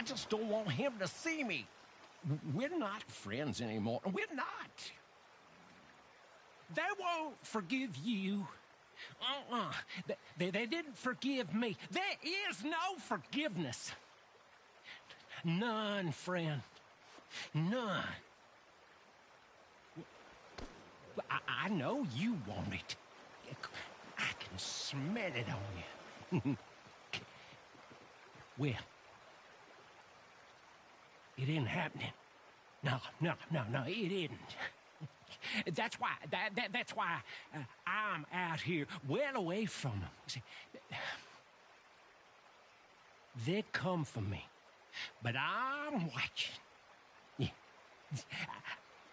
just don't want him to see me. We're not friends anymore. We're not. They won't forgive you. They didn't forgive me. There is no forgiveness. None, friend. None. I know you want it. I can smell it on you. Well, it ain't happening. No, it isn't. That's why. That's why I'm out here, well away from them. See, they come for me, but I'm watching. Yeah,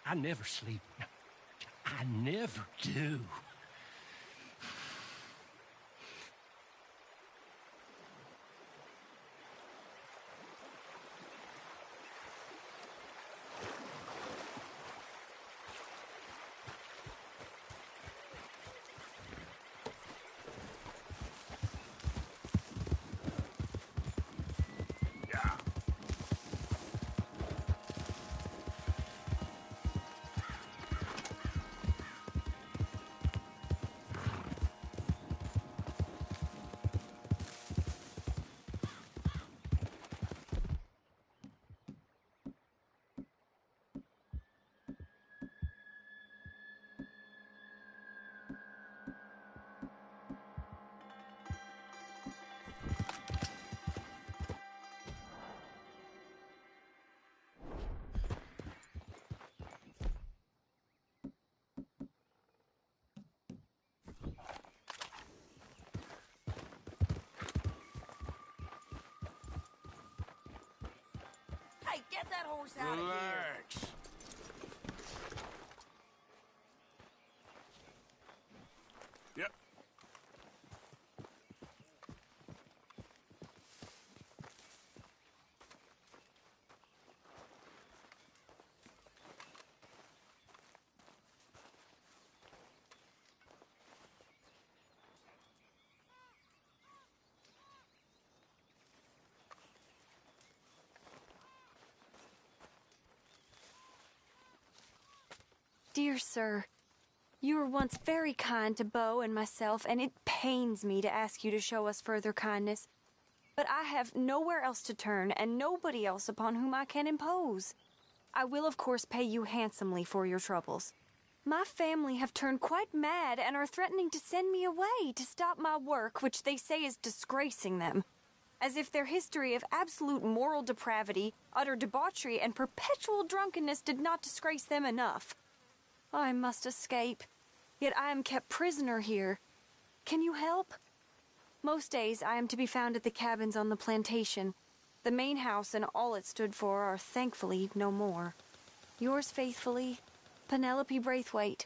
I never sleep. I never do. Hey, get that horse out of here! Relax. Yep. Dear sir, you were once very kind to Beau and myself, and it pains me to ask you to show us further kindness. But I have nowhere else to turn, and nobody else upon whom I can impose. I will, of course, pay you handsomely for your troubles. My family have turned quite mad and are threatening to send me away to stop my work, which they say is disgracing them. As if their history of absolute moral depravity, utter debauchery, and perpetual drunkenness did not disgrace them enough. I must escape, yet I am kept prisoner here. Can you help? Most days I am to be found at the cabins on the plantation. The main house and all it stood for are thankfully no more. Yours faithfully, Penelope Braithwaite.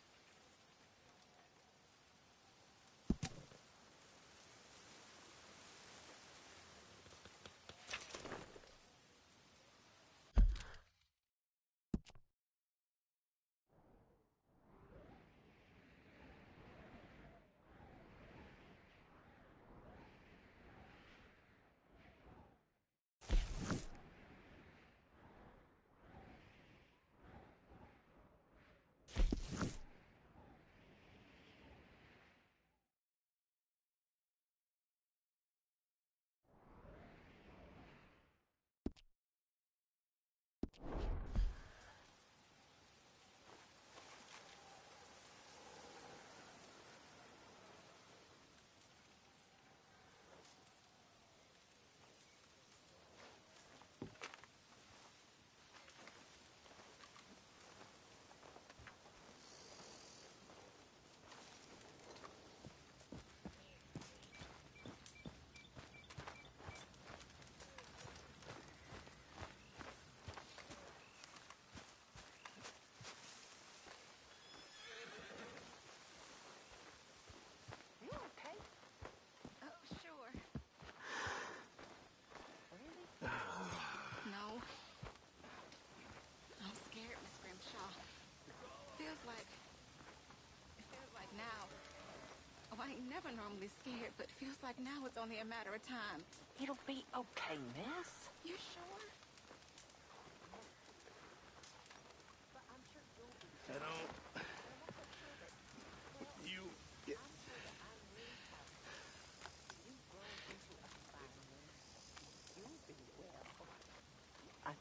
I ain't never normally scared, but feels like now it's only a matter of time. It'll be okay, miss. You sure?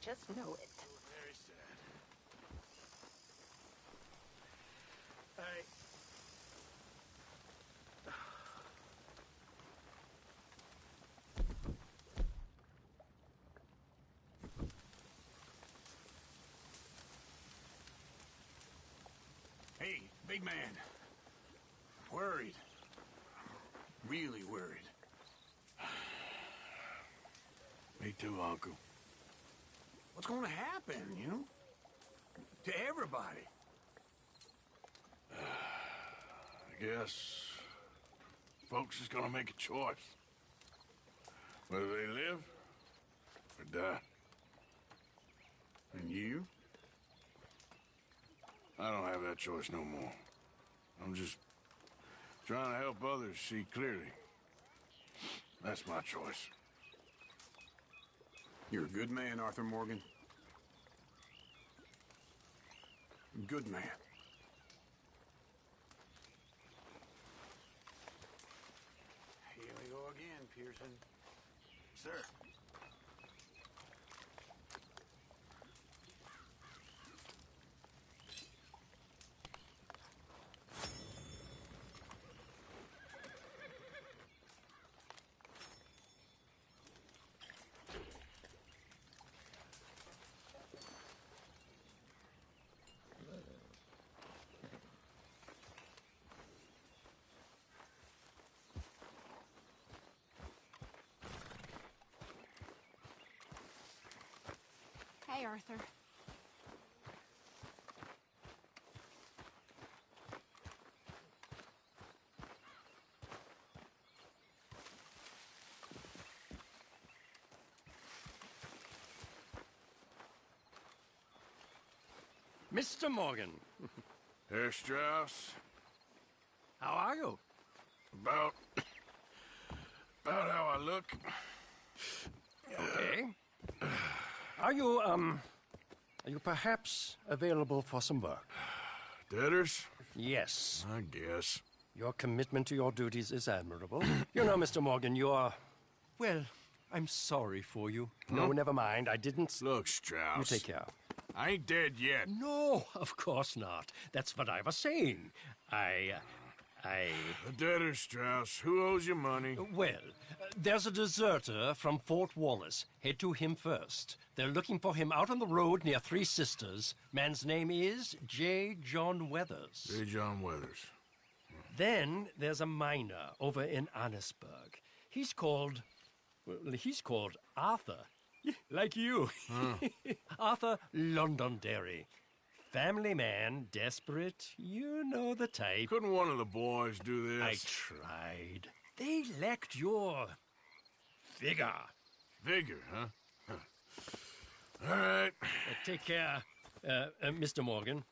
just know it. Very sad. Hey. Hey, big man. Worried. Really worried. Me too, Uncle. What's going to happen, you know? To everybody. I guess folks is gonna make a choice. Whether they live or die. And you? I don't have that choice no more. I'm just trying to help others see clearly. That's my choice. You're a good man, Arthur Morgan. Good man. Here we go again, Pearson. Sir. Hey, Arthur. Mr. Morgan, Herr Strauss, how are you? about how I look. Okay. Are you perhaps available for some work? Debtors? Yes. I guess. Your commitment to your duties is admirable. You know, Mr. Morgan, you are... Well, I'm sorry for you. No, never mind. I didn't... Look, Strauss. You take care. I ain't dead yet. No, of course not. That's what I was saying. The debtors, Strauss. Who owes you money? Well, there's a deserter from Fort Wallace. Head to him first. They're looking for him out on the road near Three Sisters. Man's name is J. John Weathers. J. John Weathers. Then there's a miner over in Annisburg. He's called Arthur. Like you. Arthur Londonderry. Family man, desperate. You know the type. Couldn't one of the boys do I this? tried. They lacked your vigor. Vigor, huh? All right. Take care, Mr. Morgan.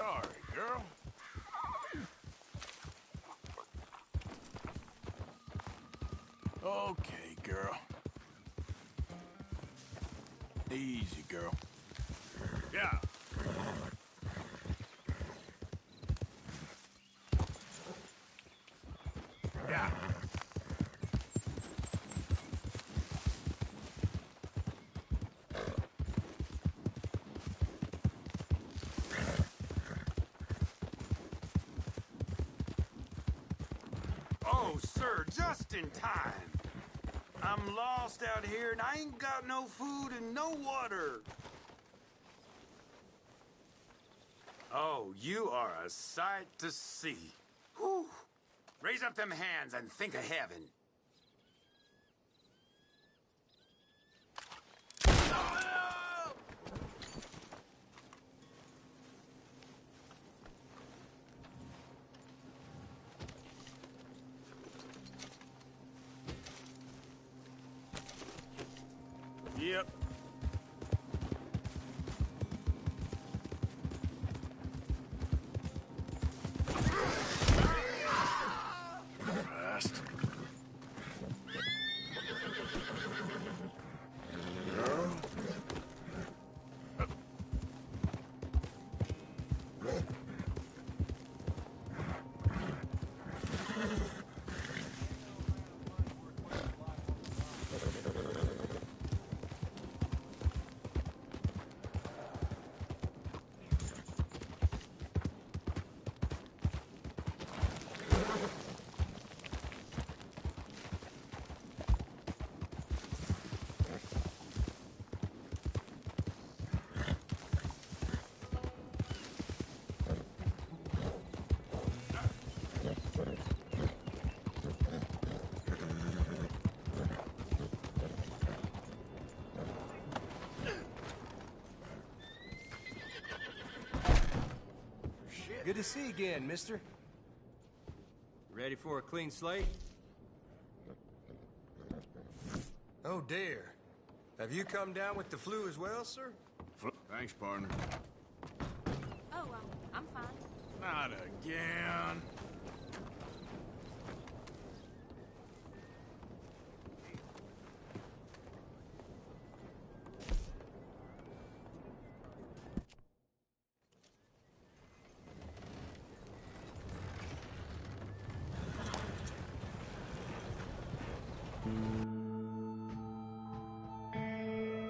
sorry, girl. Okay, girl. Easy, girl. Yeah. Yeah. Oh, sir, just in time. I'm lost out here and I ain't got no food and no water. Oh, you are a sight to see. Whew. Raise up them hands and think of heaven. Yep. Fast. Good to see you again, mister. Ready for a clean slate? Oh, dear. Have you come down with the flu as well, sir? Thanks, partner. Oh, I'm fine. Not again.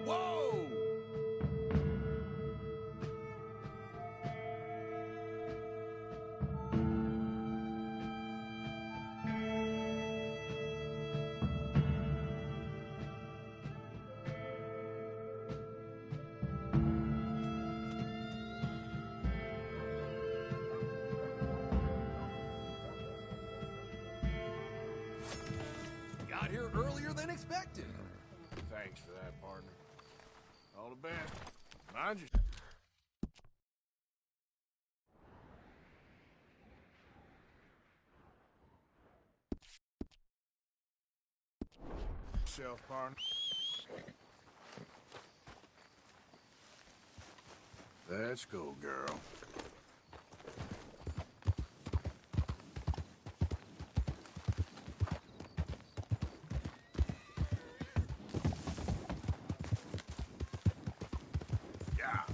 Whoa! Got here earlier than expected. Thanks for that, partner. All the best. Mind yourself, partner. Let's go, girl. Yeah.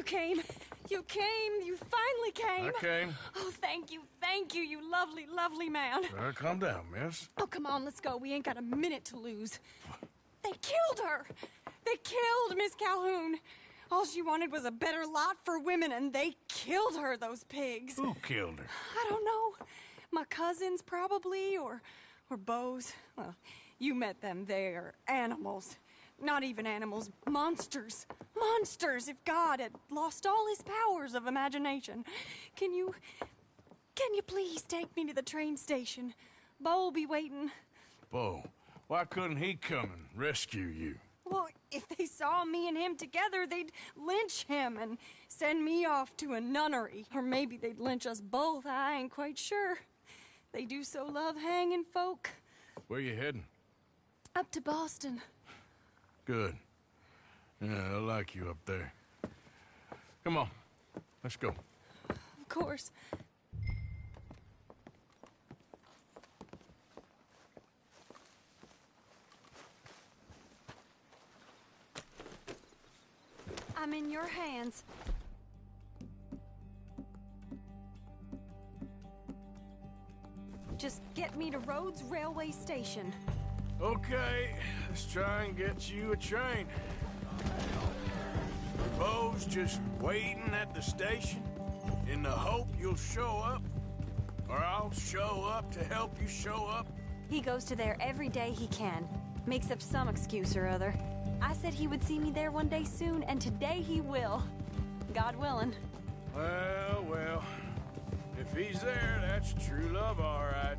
came. You came. You finally came. I came. Oh, thank you, you lovely, lovely man. Calm down, miss. Oh, come on, let's go. We ain't got a minute to lose. They killed her. They killed Miss Calhoun. All she wanted was a better lot for women, and they killed her, those pigs. Who killed her? I don't know. My cousins, probably, or Beau's. Well, you met them. They're animals. Not even animals. Monsters. Monsters, if God had lost all his powers of imagination. Can you please take me to the train station? Beau'll be waiting. Beau, why couldn't he come and rescue you? Well, if they saw me and him together, they'd lynch him and send me off to a nunnery. Or maybe they'd lynch us both. I ain't quite sure. They do so love hanging folk. Where you heading? Up to Boston. Good. Yeah, I like you up there. Come on, let's go. Of course. I'm in your hands. Just get me to Rhodes Railway Station. Okay, let's try and get you a train. Beau's just waiting at the station in the hope you'll show up, or I'll show up to help you show up. He goes to there every day he can. Makes up some excuse or other. I said he would see me there one day soon, and today he will. God willing. Well, if he's there, that's true love, all right.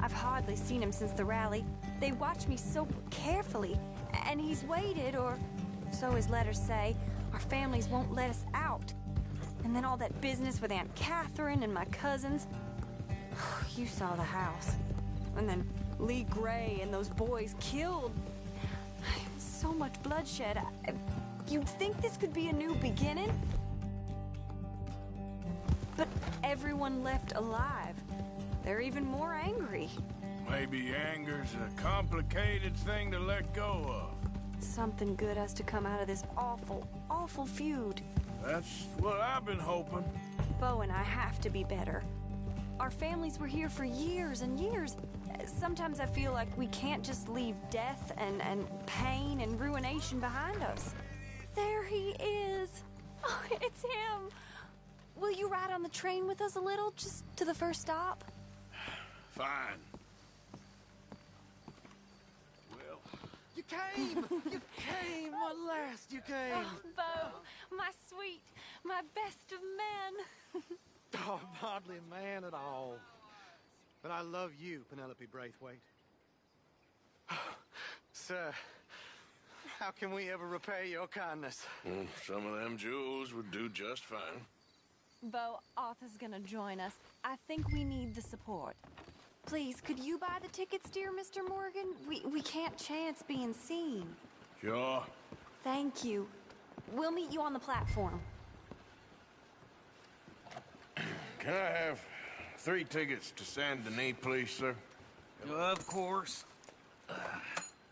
I've hardly seen him since the rally. They watch me so carefully, and he's waited, or so his letters say. Our families won't let us out. And then all that business with Aunt Catherine and my cousins. You saw the house. And then Lee Gray and those boys killed. So much bloodshed. You'd think this could be a new beginning? But everyone left alive. They're even more angry. Maybe anger's a complicated thing to let go of. Something good has to come out of this awful, awful feud. That's what I've been hoping. Beau and I have to be better. Our families were here for years and years. Sometimes I feel like we can't just leave death and pain and ruination behind us. There he is. Oh, it's him. Will you ride on the train with us a little, just to the first stop? Fine. Well, you came! You came! At last you came! Oh, Beau, my sweet, my best of men. Oh, I'm hardly a man at all. But I love you, Penelope Braithwaite. Sir, how can we ever repay your kindness? Some of them jewels would do just fine. Beau, Arthur's gonna join us. I think we need the support. Please, could you buy the tickets, dear Mr. Morgan? We can't chance being seen. Sure. Thank you. We'll meet you on the platform. Can I have 3 tickets to Saint Denis, please, sir? Of course.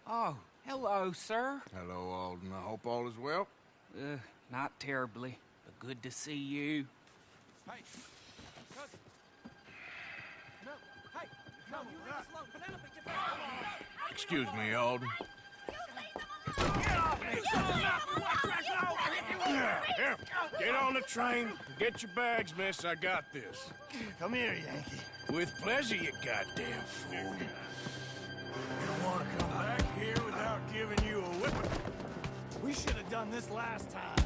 Oh, hello, sir. Hello, Alden. I hope all is well. Not terribly, but good to see you. Hey, cousin. No, hey, no, you leave us alone. Penelope, get back. Excuse me, Alden. Here, get on the train. Get your bags, miss. I got this. Come here, Yankee. With pleasure, you goddamn fool. You want to come back here without giving you a whipping? We should have done this last time.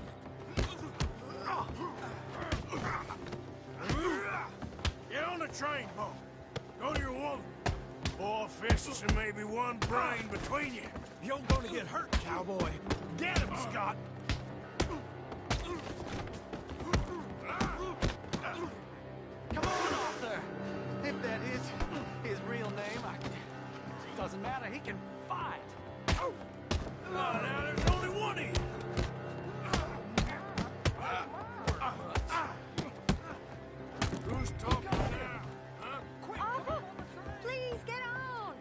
Get on the train, Bo. Go to your woman. 4 fists and maybe 1 brain between you. You're gonna get hurt, cowboy. Get him, Scott. Come on, Arthur. If that is his real name, doesn't matter. He can fight. Now there's only one of you. Who's talking now? Huh? Arthur, please get on.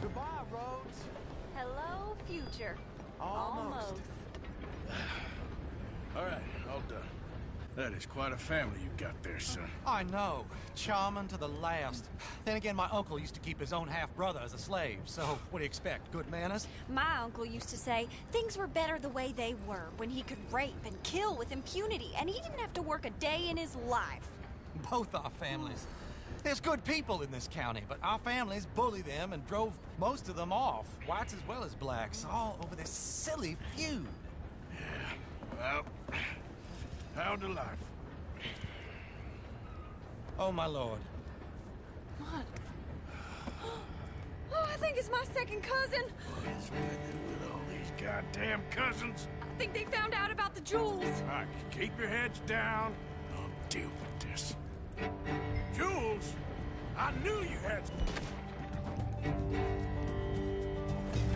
Goodbye, Rhodes. Hello, That is quite a family you got there, son. I know. Charming to the last. Then again, my uncle used to keep his own half-brother as a slave, so what do you expect? Good manners? My uncle used to say things were better the way they were, when he could rape and kill with impunity, and he didn't have to work a day in his life. Both our families. There's good people in this county, but our families bullied them and drove most of them off, whites as well as blacks, all over this silly feud. Well, how to life? Oh, my lord. What? Oh, I think it's my second cousin. What's with all these goddamn cousins? I think they found out about the jewels. All right, keep your heads down. I'll deal with this. Jules? I knew you had...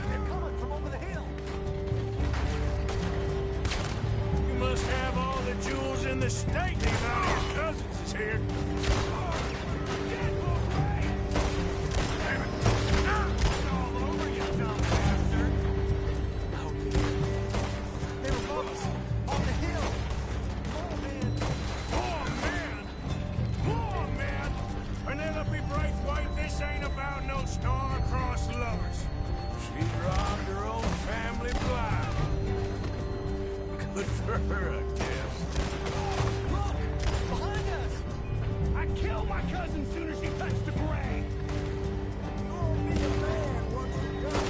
They're coming from over the hill. You must have all the jewels in the state. These all your cousins is here. Damn it. All over you, dumb bastard. Oh, they were above us, on the hill. Oh, man. Poor man! Penelope Braithwaite, this ain't about no star-crossed lovers. She robbed her own family blind. Good for her, I guess. Look! Behind us! I killed my cousin soon as she touched the gray. You'll be a man once you're done.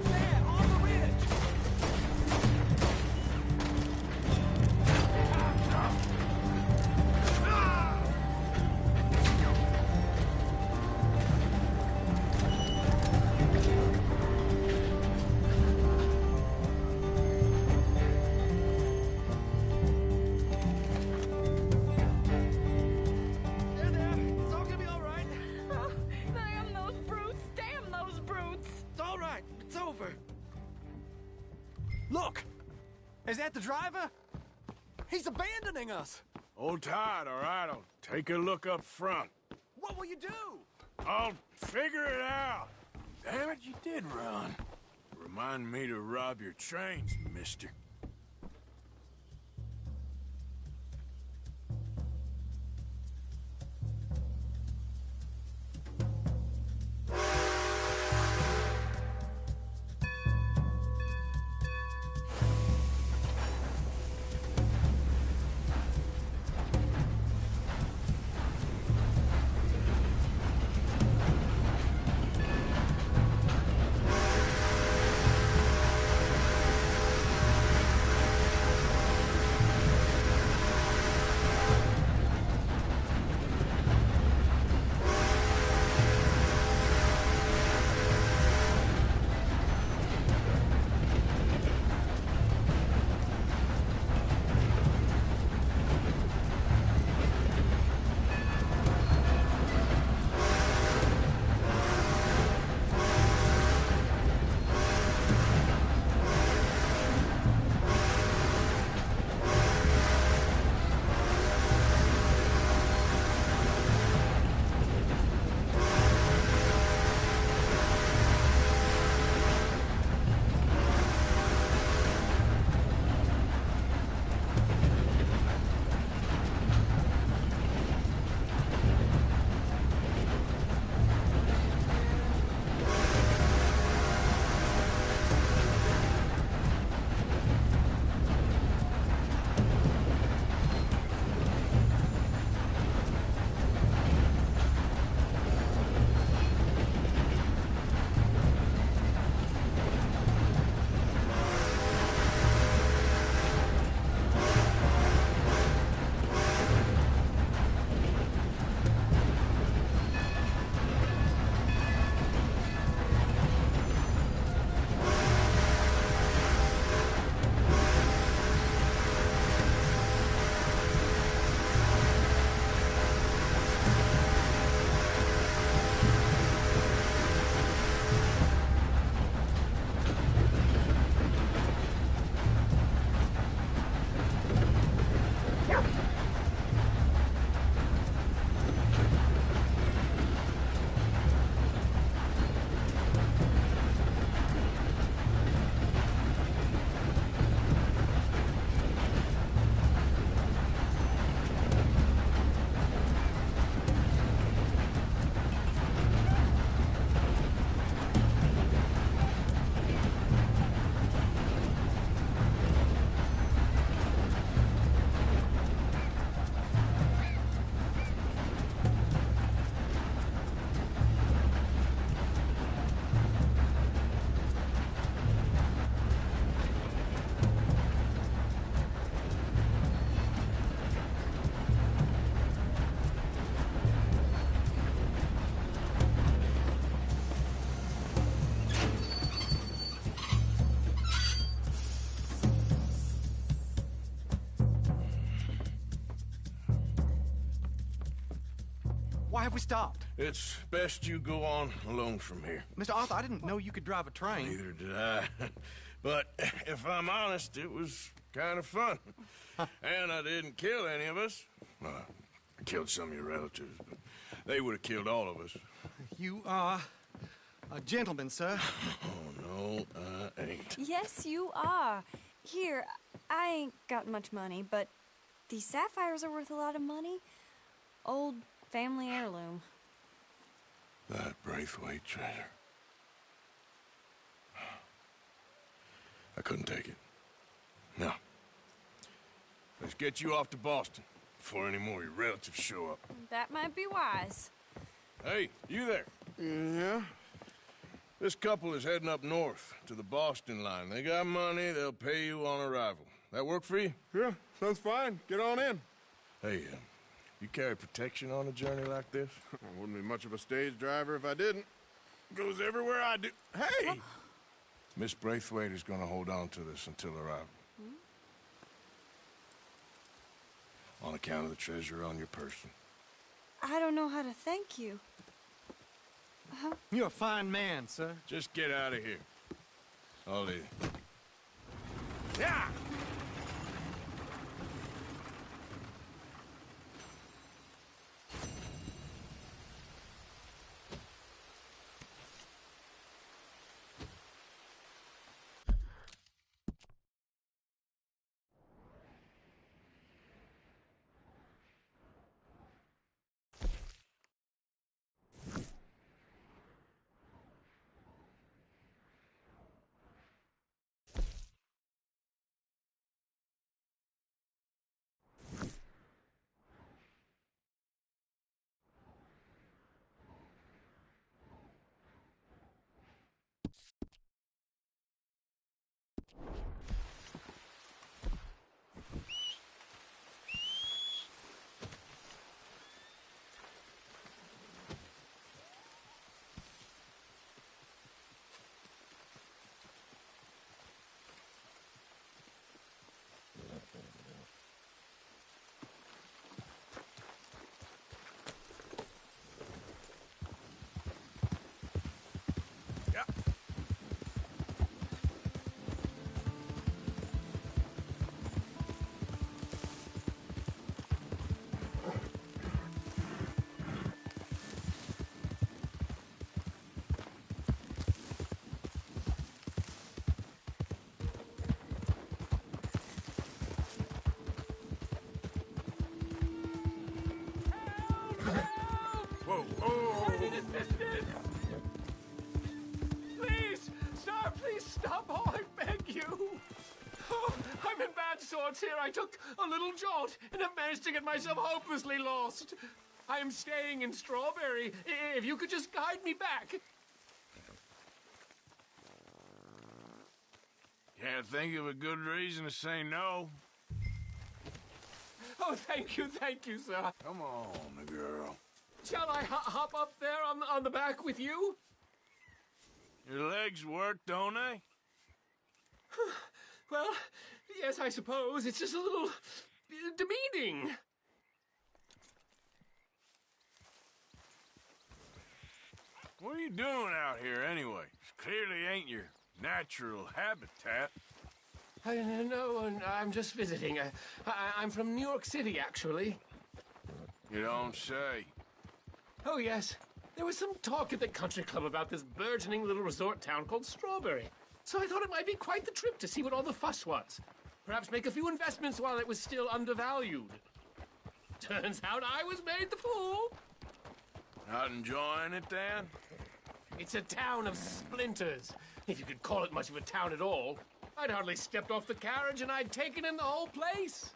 There, on the ridge! There, there. It's all gonna be all right. Damn those brutes! Damn those brutes! It's all right. It's over. Look! Is that the driver? He's abandoning us! Hold tight, all right? I'll take a look up front. What will you do? I'll figure it out. Damn it, you did run. Remind me to rob your trains, mister. have we stopped? It's best you go on alone from here. Mr. Arthur, I didn't know you could drive a train. Neither did I. But if I'm honest, it was kind of fun. And I didn't kill any of us. Well, I killed some of your relatives, but they would have killed all of us. You are a gentleman, sir. Oh, no, I ain't. Yes, you are. Here, I ain't got much money, but these sapphires are worth a lot of money. Old family heirloom. That Braithwaite treasure. I couldn't take it. No. Let's get you off to Boston before any more of your relatives show up. That might be wise. Hey, you there? Yeah? This couple is heading up north to the Boston line. They got money, they'll pay you on arrival. That work for you? Yeah, sounds fine. Get on in. Hey, you carry protection on a journey like this? I wouldn't be much of a stage driver if I didn't. Goes everywhere I do. Hey! Miss Braithwaite is gonna hold on to this until arrival. On account of the treasure on your person. I don't know how to thank you. You're a fine man, sir. Just get out of here. I'll leave. Yeah! Whoa, oh! I need assistance! Please! Sir, please stop! Oh, I beg you! Oh, I'm in bad sorts here. I took a little jaunt and have managed to get myself hopelessly lost. I am staying in Strawberry. If you could just guide me back. Can't think of a good reason to say no. Oh, thank you, sir. Come on, girl. Shall I hop up there on the back with you? Your legs work, don't they? Well, yes, I suppose. It's just a little demeaning. What are you doing out here, anyway? It clearly ain't your natural habitat. No, I'm just visiting. I'm from New York City, actually. You don't say. Oh, yes. There was some talk at the country club about this burgeoning little resort town called Strawberry. So I thought it might be quite the trip to see what all the fuss was. Perhaps make a few investments while it was still undervalued. Turns out I was made the fool. Not enjoying it, then? It's a town of splinters, if you could call it much of a town at all. I'd hardly stepped off the carriage and I'd taken in the whole place.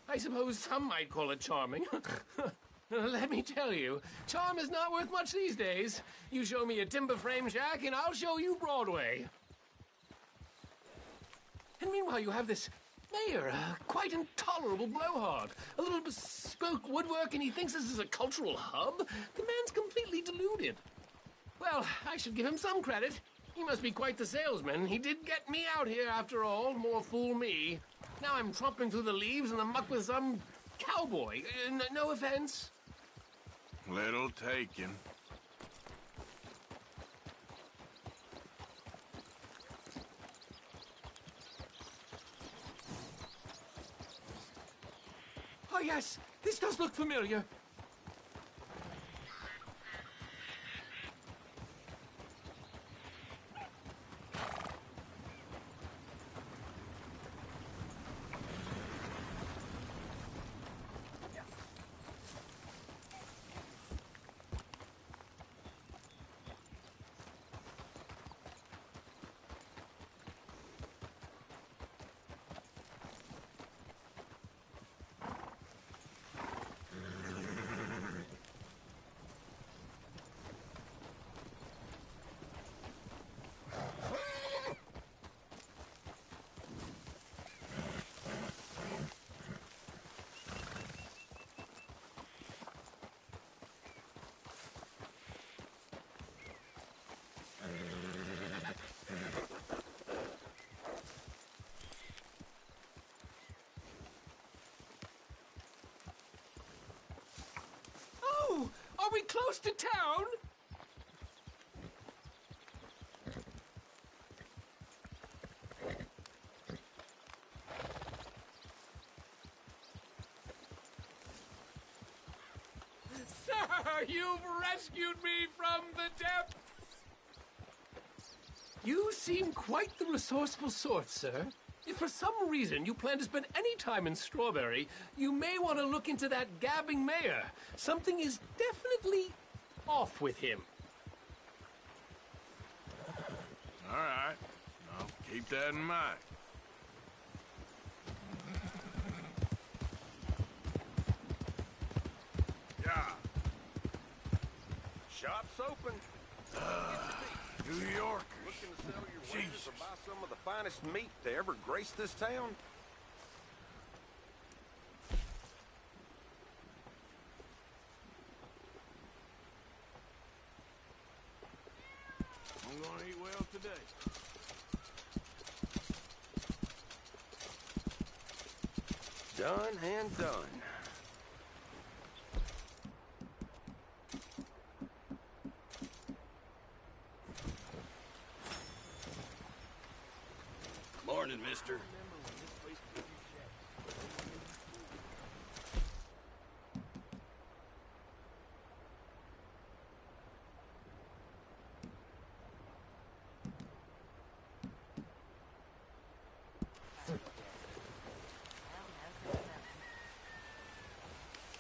I suppose some might call it charming. Let me tell you, charm is not worth much these days. You show me a timber frame shack and I'll show you Broadway. And meanwhile you have this mayor, a quite intolerable blowhard. A little bespoke woodwork and he thinks this is a cultural hub? The man's completely deluded. Well, I should give him some credit. He must be quite the salesman. He did get me out here after all. More fool me. Now I'm tromping through the leaves and the muck with some cowboy. No offense. Little taken. Oh, yes. This does look familiar. Oh, are we close to town? Sir, you've rescued me from the depths! You seem quite the resourceful sort, sir. If for some reason you plan to spend any time in Strawberry, you may want to look into that gabbing mayor. Something is definitely off with him. All right. I'll keep that in mind. Yeah. Shop's open. New Yorkers. Looking to sell your wares Jesus. or buy some of the finest meat to ever grace this town? I'm gonna eat well today. Done and done. Morning, mister.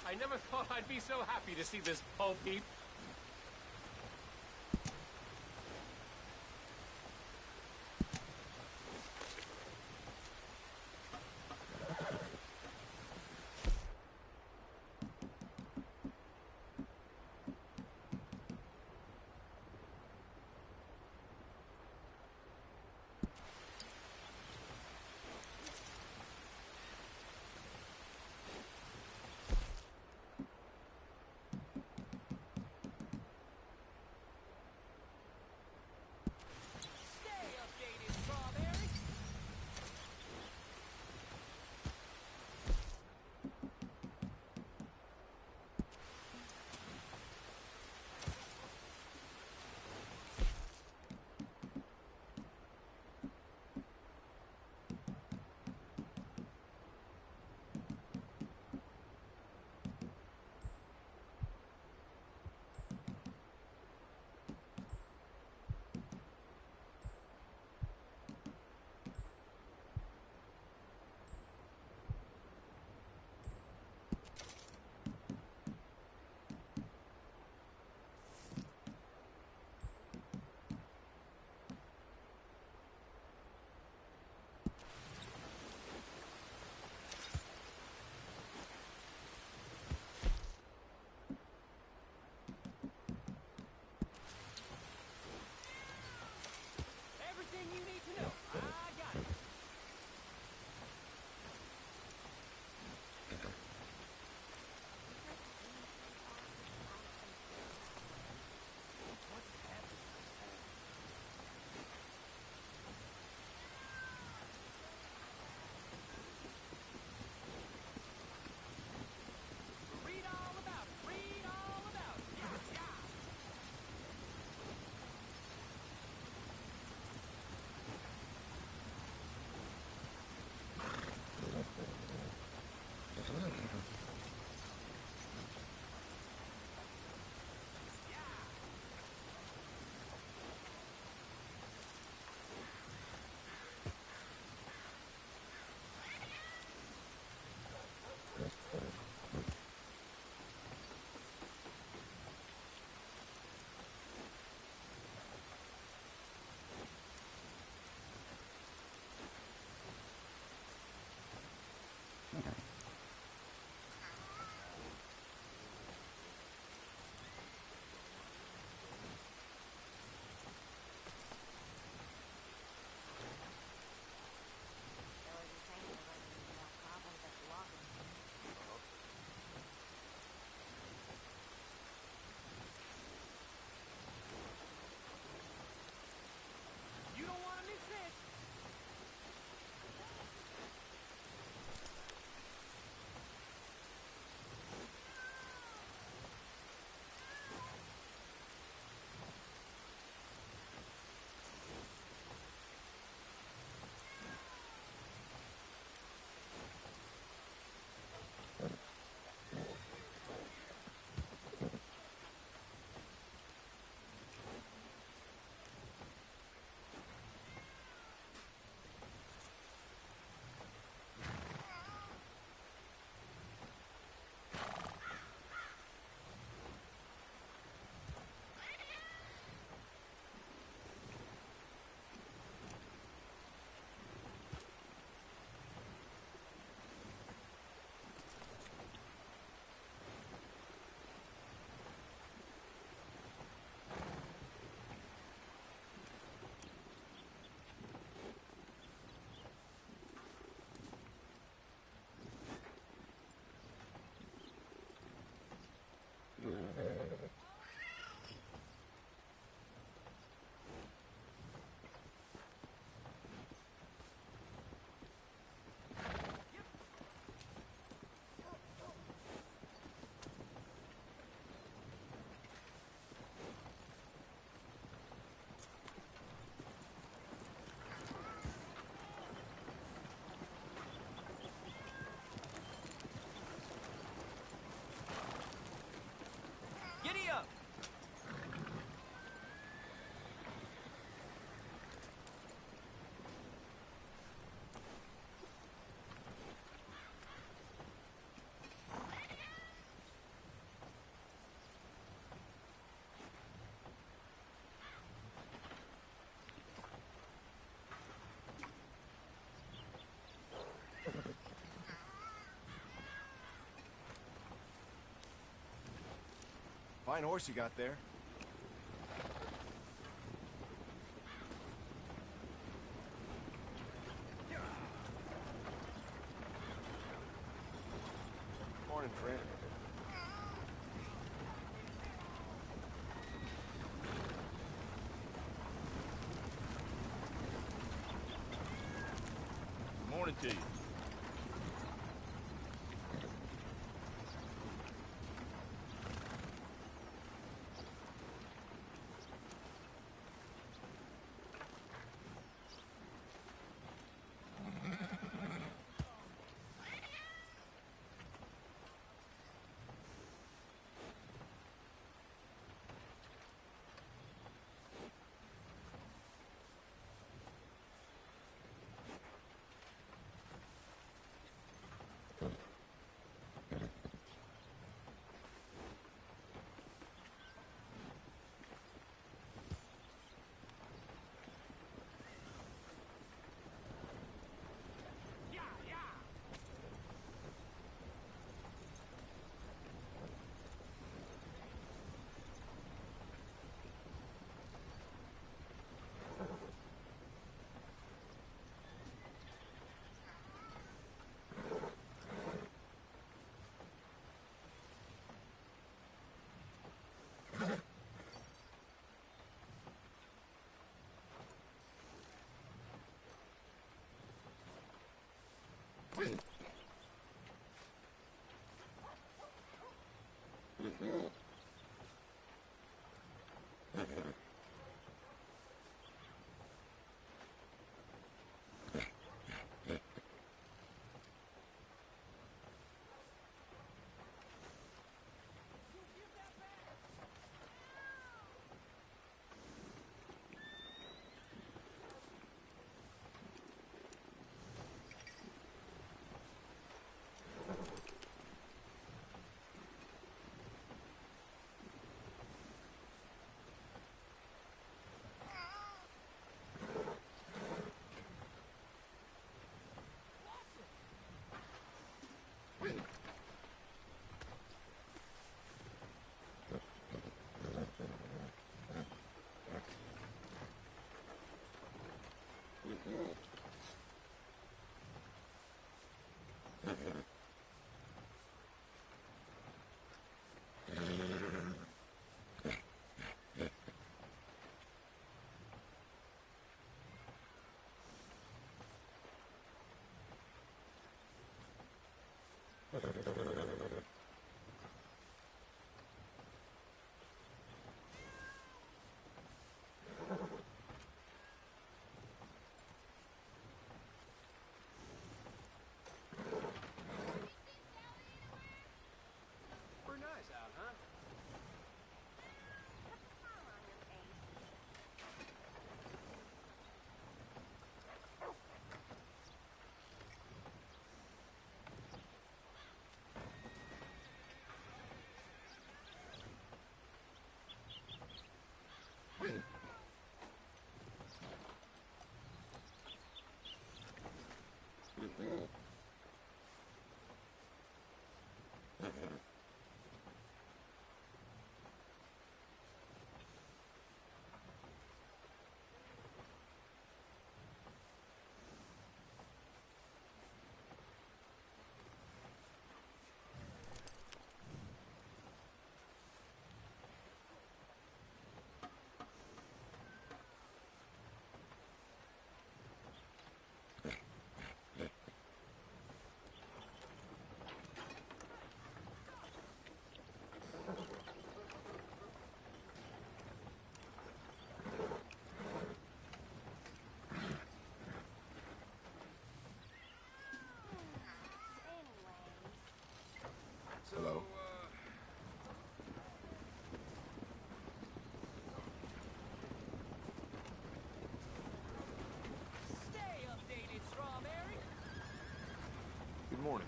I never thought I'd be so happy to see this pulp heap. Giddy up! Fine horse you got there. Morning, friend. Morning to you.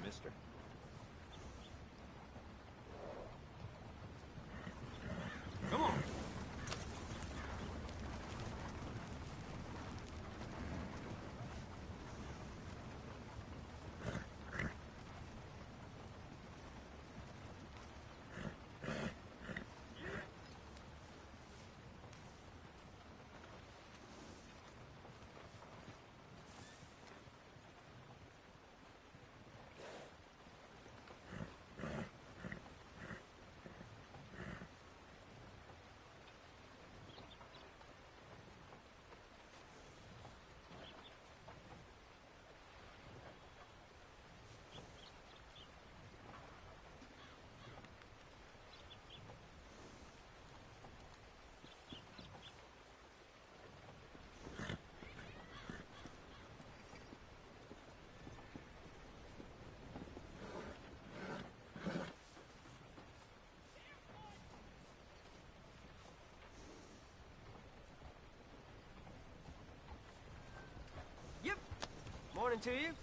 mister. Come on. Yep. Morning to you.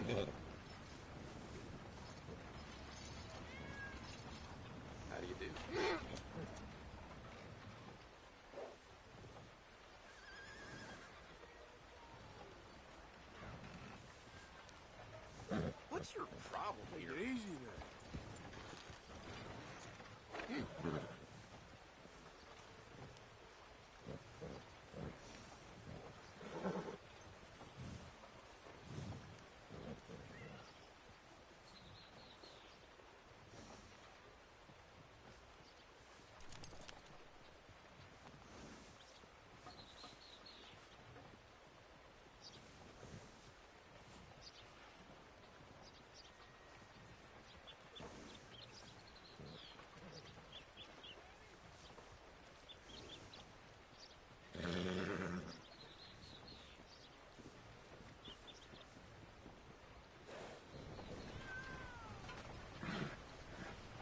How do you do? What's your problem here? Take it easy there.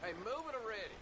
Hey, move it already.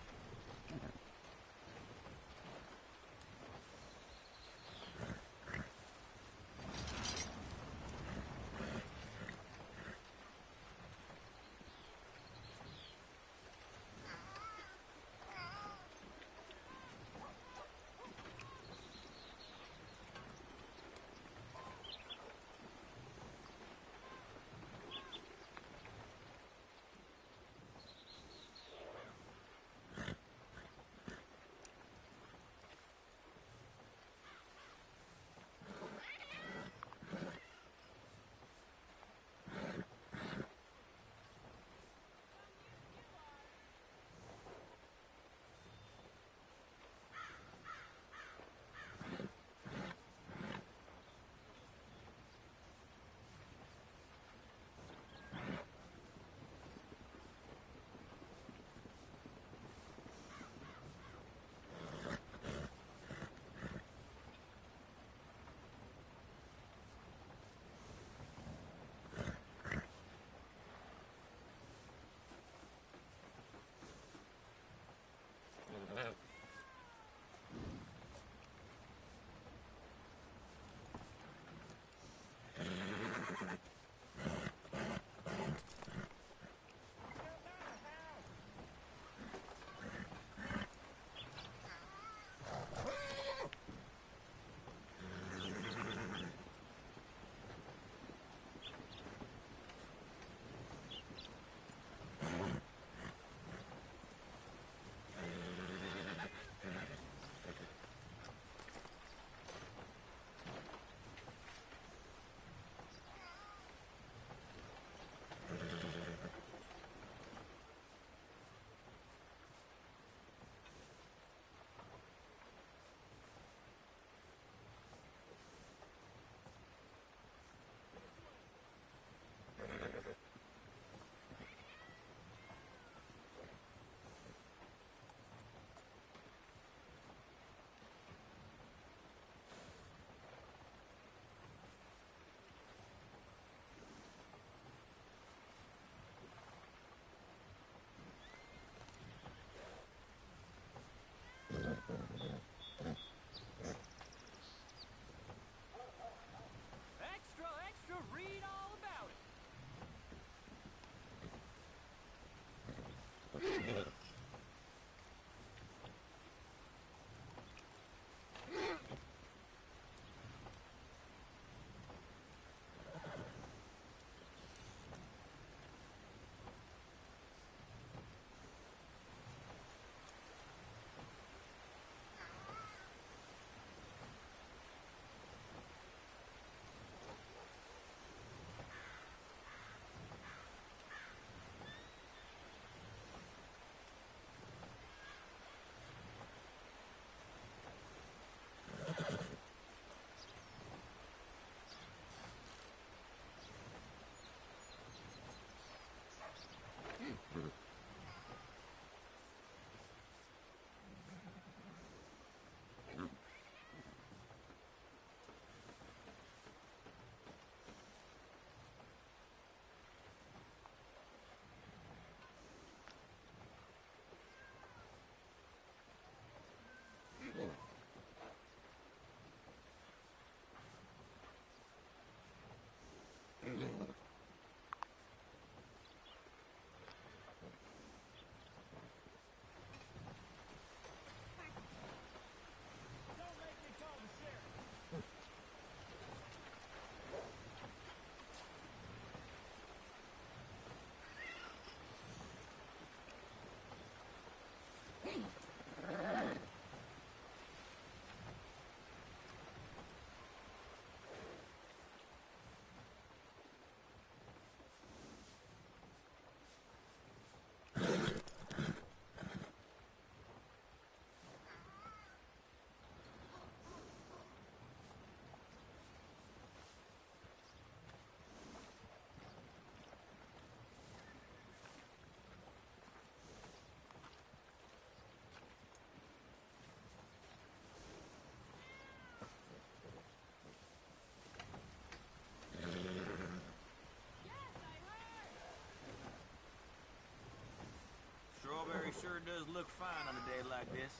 sure does look fine on a day like this.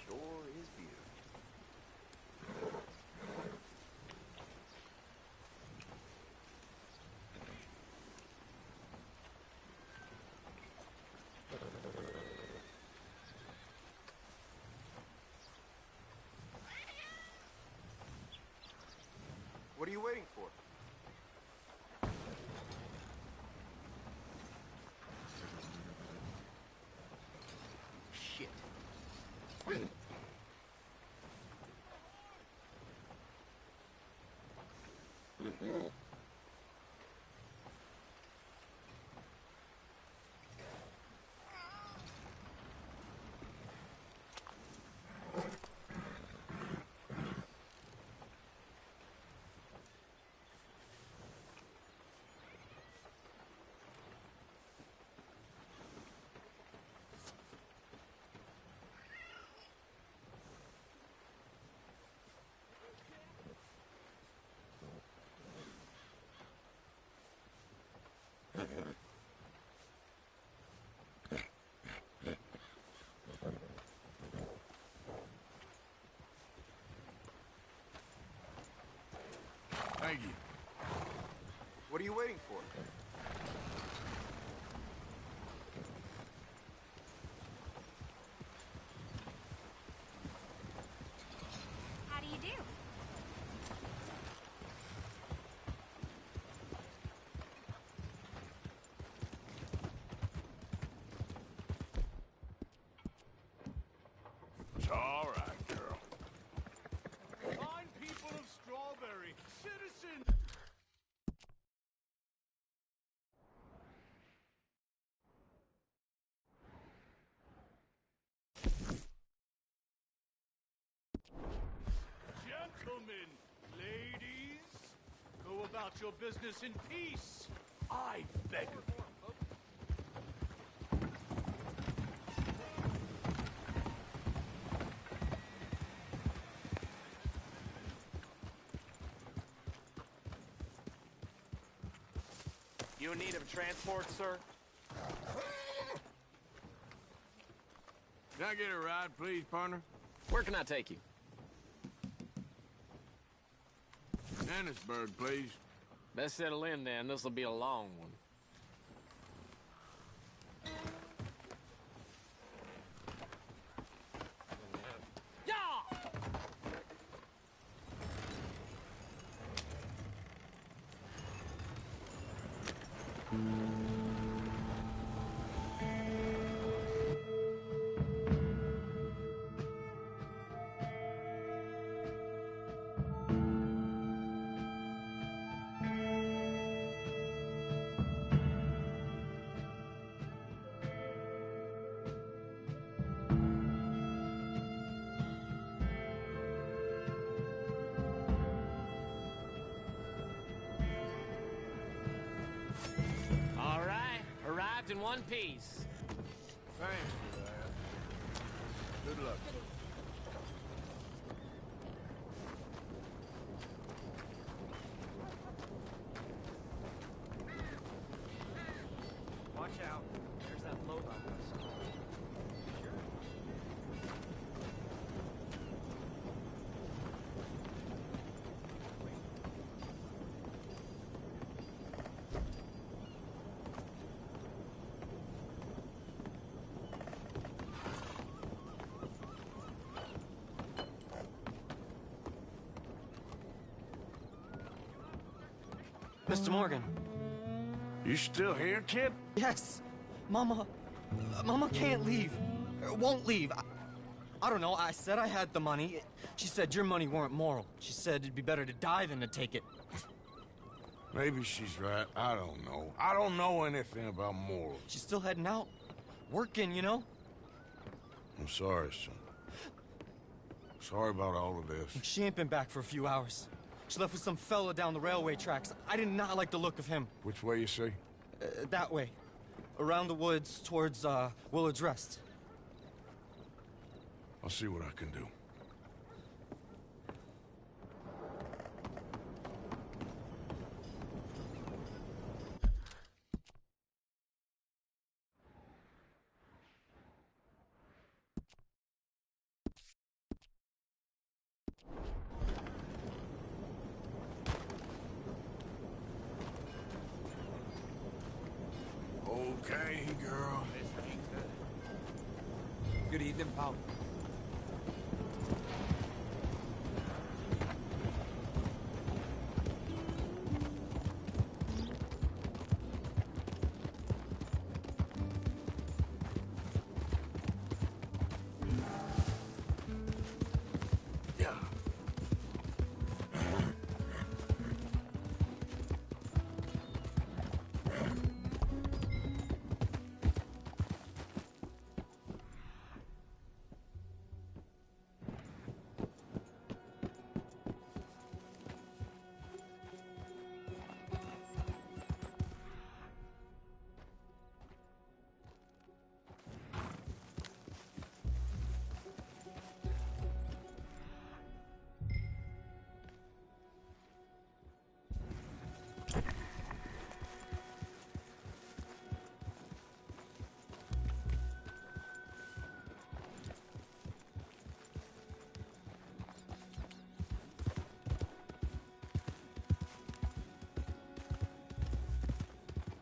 Sure is beautiful. What are you waiting for? Shit. Thank you. What are you waiting for? How do you do? It's all right, girl. Fine people of Strawberry, citizens. Gentlemen, ladies, go about your business in peace. I beg of you. You in need of transport, sir? Can I get a ride, please, partner? Where can I take you? Annisburg, please. Best settle in then. This'll be a long one. All right, arrived in one piece. Thanks for that. Good luck to you. Watch out. There's that load on us. Sure. Mr. Morgan. You still here, kid? Yes. Mama can't leave. Won't leave. I don't know. I said I had the money. She said your money weren't moral. She said it'd be better to die than to take it. Maybe she's right. I don't know. I don't know anything about morals. She's still heading out. Working, you know? I'm sorry, son. Sorry about all of this. She ain't been back for a few hours. She left with some fella down the railway tracks. I did not like the look of him. Which way you say? That way. Around the woods towards, Willard's Rest. I'll see what I can do. okay, girl? Good evening, Paul.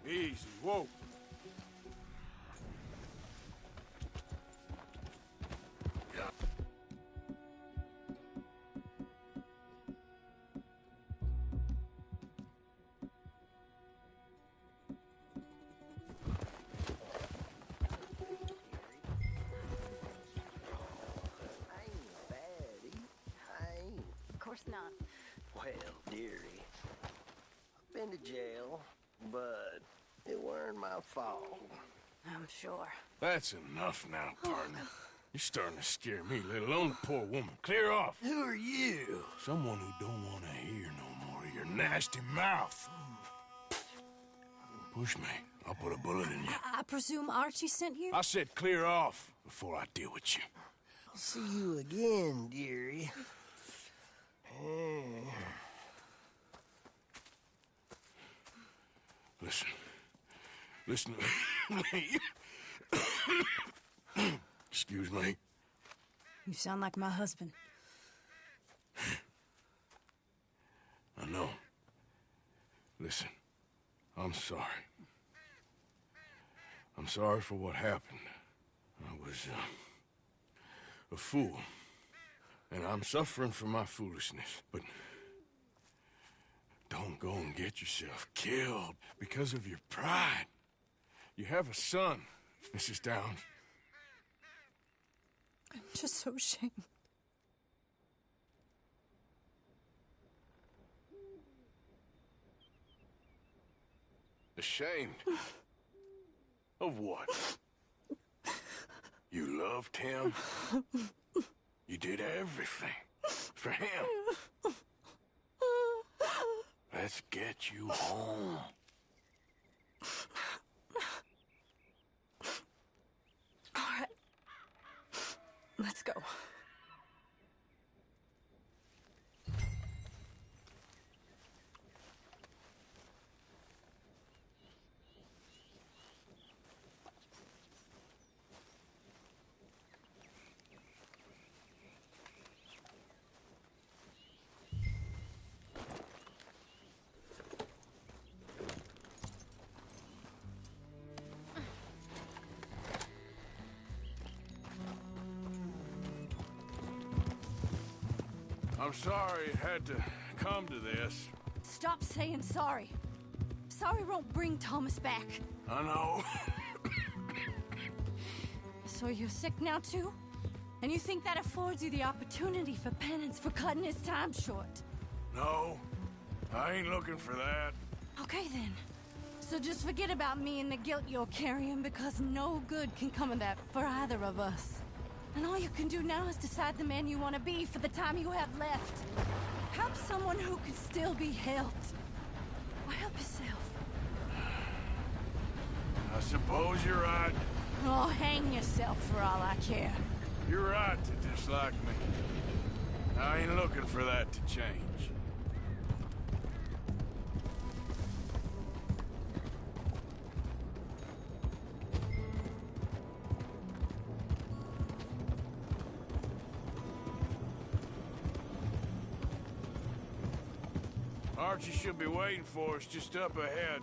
Easy, whoa. Of course not. Well, dearie, I've been to jail, but it weren't my fault. I'm sure. That's enough now, partner. You're starting to scare me, let alone the poor woman. Clear off. Who are you? Someone who don't want to hear no more of your nasty mouth. Push me. I'll put a bullet in you. I presume Archie sent you? I said clear off before I deal with you. I'll see you again, dearie. Listen to me. Excuse me. You sound like my husband. I know. Listen, I'm sorry. I'm sorry for what happened. I was a fool. And I'm suffering for my foolishness. But don't go and get yourself killed because of your pride. You have a son, Mrs. Downs. I'm just so ashamed. Ashamed? Of what? You loved him? You did everything for him. Let's get you home. All right. Let's go. I'm sorry it had to come to this. Stop saying sorry. Sorry won't bring Thomas back. I know. So you're sick now, too? And you think that affords you the opportunity for penance for cutting his time short? No, I ain't looking for that. Okay, then. So just forget about me and the guilt you're carrying, because no good can come of that for either of us. And all you can do now is decide the man you want to be for the time you have left. Help someone who can still be helped. Or help yourself. I suppose you're right. Oh, hang yourself for all I care. You're right to dislike me. I ain't looking for that to change. Archie should be waiting for us just up ahead.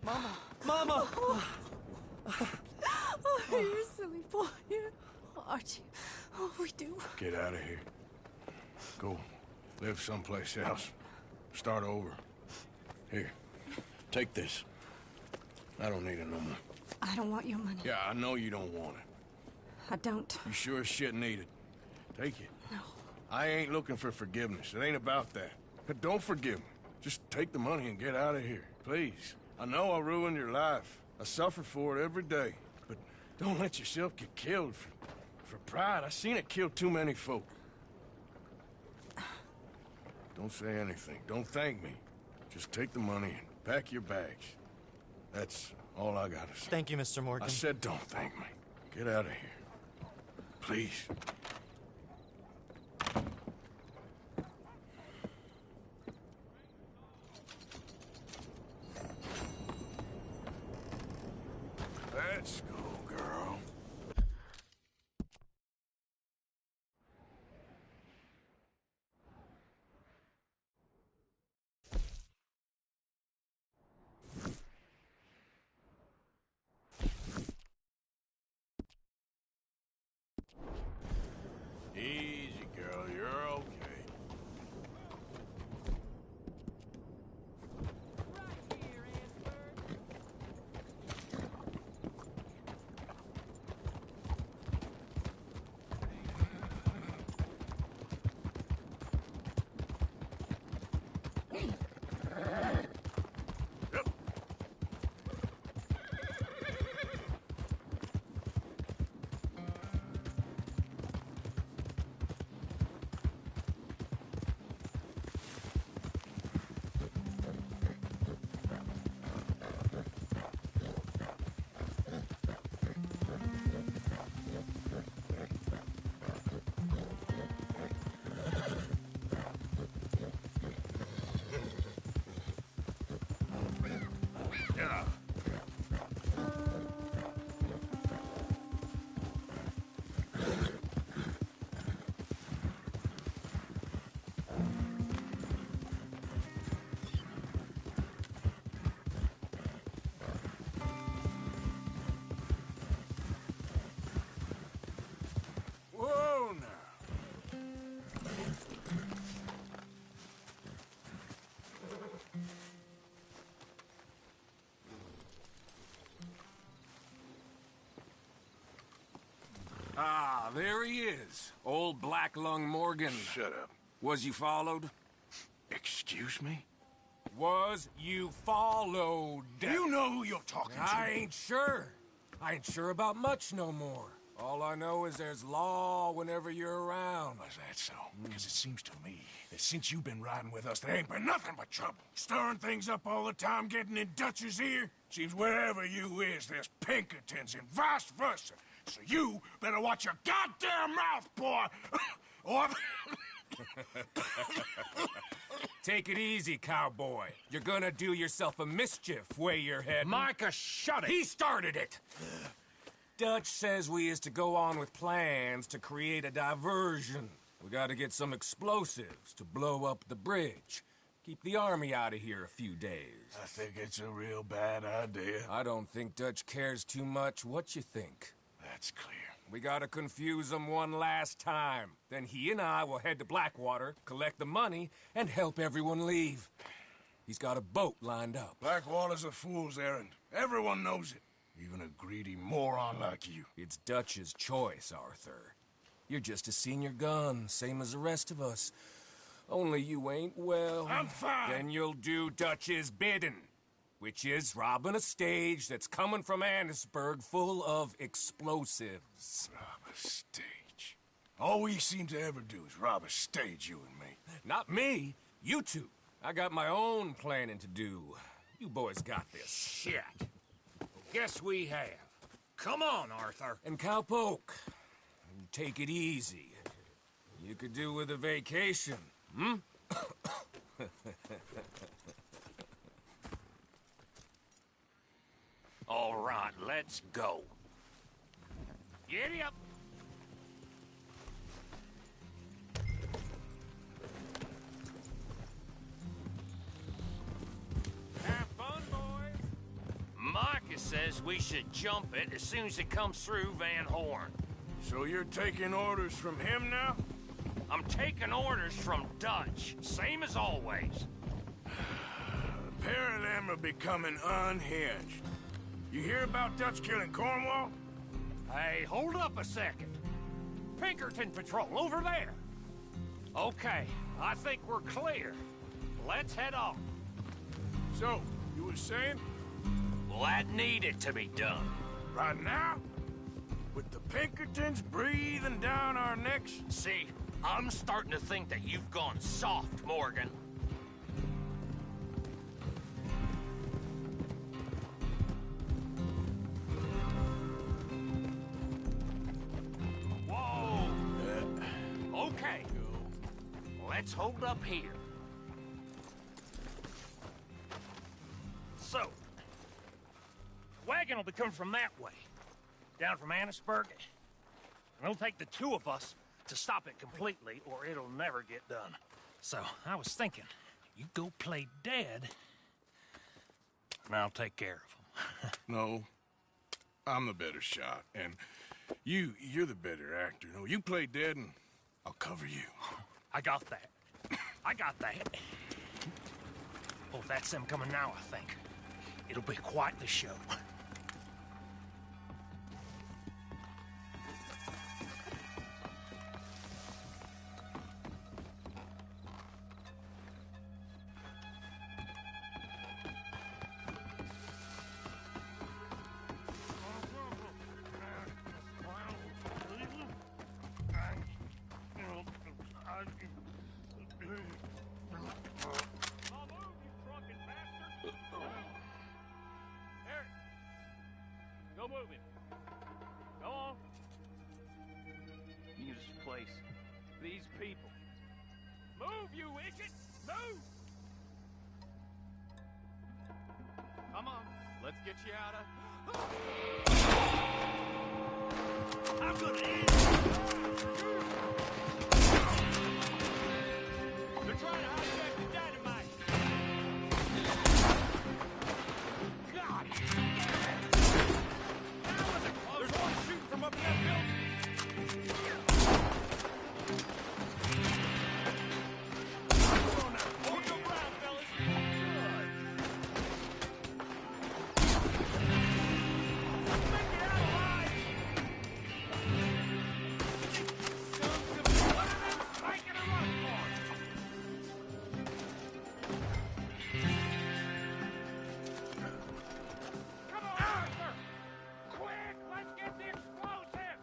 Mama! Mama! Oh, you're a silly boy. Archie, oh, we do. Get out of here. Go live someplace else. Start over. Here, take this. I don't need it no more. I don't want your money. Yeah, I know you don't want it. I don't. You sure as shit need it. Take it. No. I ain't looking for forgiveness. It ain't about that. But don't forgive me. Just take the money and get out of here, please. I know I ruined your life. I suffer for it every day. But don't let yourself get killed for pride. I seen it kill too many folk. Don't say anything. Don't thank me. Just take the money and pack your bags. That's all I gotta say. Thank you, Mr. Morgan. I said don't thank me. Get out of here. Please. Let's go, girl. Easy, girl. You're okay. Yeah. Whoa, now. Ah, there he is. Old Black Lung Morgan. Shut up. Was you followed? Excuse me? Was you followed? You know who you're talking to. I ain't sure. I ain't sure about much no more. All I know is there's law whenever you're around. Is that so? Because it seems to me that since you've been riding with us, there ain't been nothing but trouble. Stirring things up all the time, getting in Dutch's ear. Seems wherever you is, there's Pinkertons and vice versa. So you better watch your goddamn mouth, boy! Or... Take it easy, cowboy. You're gonna do yourself a mischief way you're heading. Micah, shut it! He started it! Dutch says we is to go on with plans to create a diversion. We gotta get some explosives to blow up the bridge. Keep the army out of here a few days. I think it's a real bad idea. I don't think Dutch cares too much. What you think? That's clear. We gotta confuse him one last time. Then he and I will head to Blackwater, collect the money, and help everyone leave. He's got a boat lined up. Blackwater's a fool's errand. Everyone knows it. Even a greedy moron like you. It's Dutch's choice, Arthur. You're just a senior gun, same as the rest of us. Only you ain't well. I'm fine. Then you'll do Dutch's bidding, which is robbing a stage that's coming from Annisburg full of explosives. Rob a stage. All we seem to ever do is rob a stage, you and me. Not me, you two. I got my own planning to do. You boys got this. Shit. Guess we have. Come on, Arthur. And Cowpoke, take it easy. You could do with a vacation, hmm? All right, let's go. Giddy up. Have fun, boys. Curtis says we should jump it as soon as it comes through Van Horn. So you're taking orders from him now? I'm taking orders from Dutch, same as always. A pair of them are becoming unhinged. You hear about Dutch killing Cornwall? Hey, hold up a second. Pinkerton Patrol, over there. Okay, I think we're clear. Let's head on. So, you were saying? Well, that needed to be done. Right now? With the Pinkertons breathing down our necks? See, I'm starting to think that you've gone soft, Morgan. Whoa! Okay. Let's hold up here. So, wagon will be coming from that way, down from Annisburg. And it'll take the two of us to stop it completely, or it'll never get done. So, I was thinking, you go play dead, and I'll take care of him. No. I'm the better shot, and you're the better actor. No, you play dead, and I'll cover you. I got that. I got that. Oh, that's them coming now, I think. It'll be quite the show. Go moving. Go on. Use this place. These people. Move, you idiot! Move! Come on, let's get you out of... I'm gonna end. They're trying to hijack the dynamite. God! There's one shooting from up in that building. Hold your ground, fellas. Make it out alive. What are them spiking a run for? Come on, Arthur! Quick, let's get the explosive!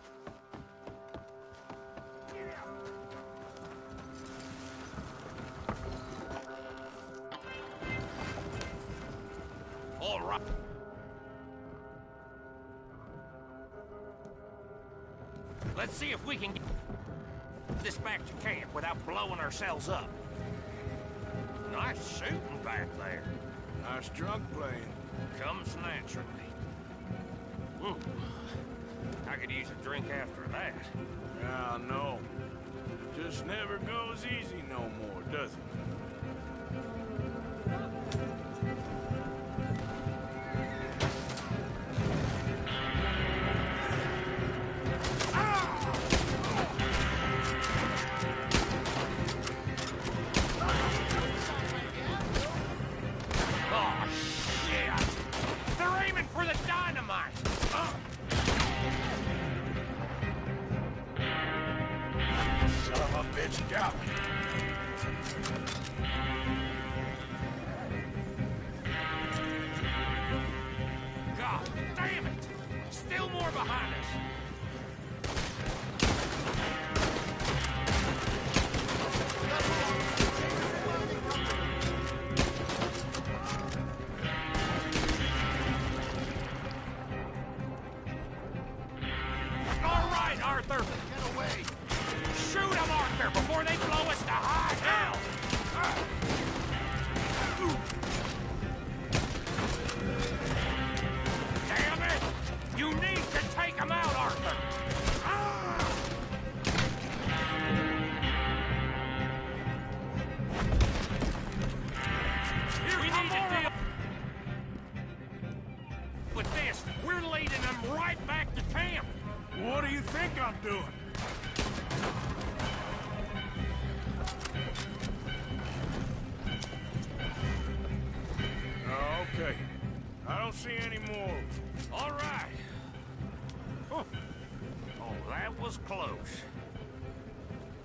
All right. Let's see if we can get this back to camp without blowing ourselves up. Nice shooting back there. Nice drunk playing. Comes naturally. Ooh. I could use a drink after that. Yeah, no. Just never goes easy no more, does it? Oh, shit! They're aiming for the dynamite! Son of a bitch got me. God damn it! Still more behind us! All right, Arthur! Get away! Shoot them, Arthur, before they blow us to high hell! Damn it! You need to take them out, Arthur! We need to deal with this think I'm doing? Okay. I don't see any more. All right. Oh, that was close.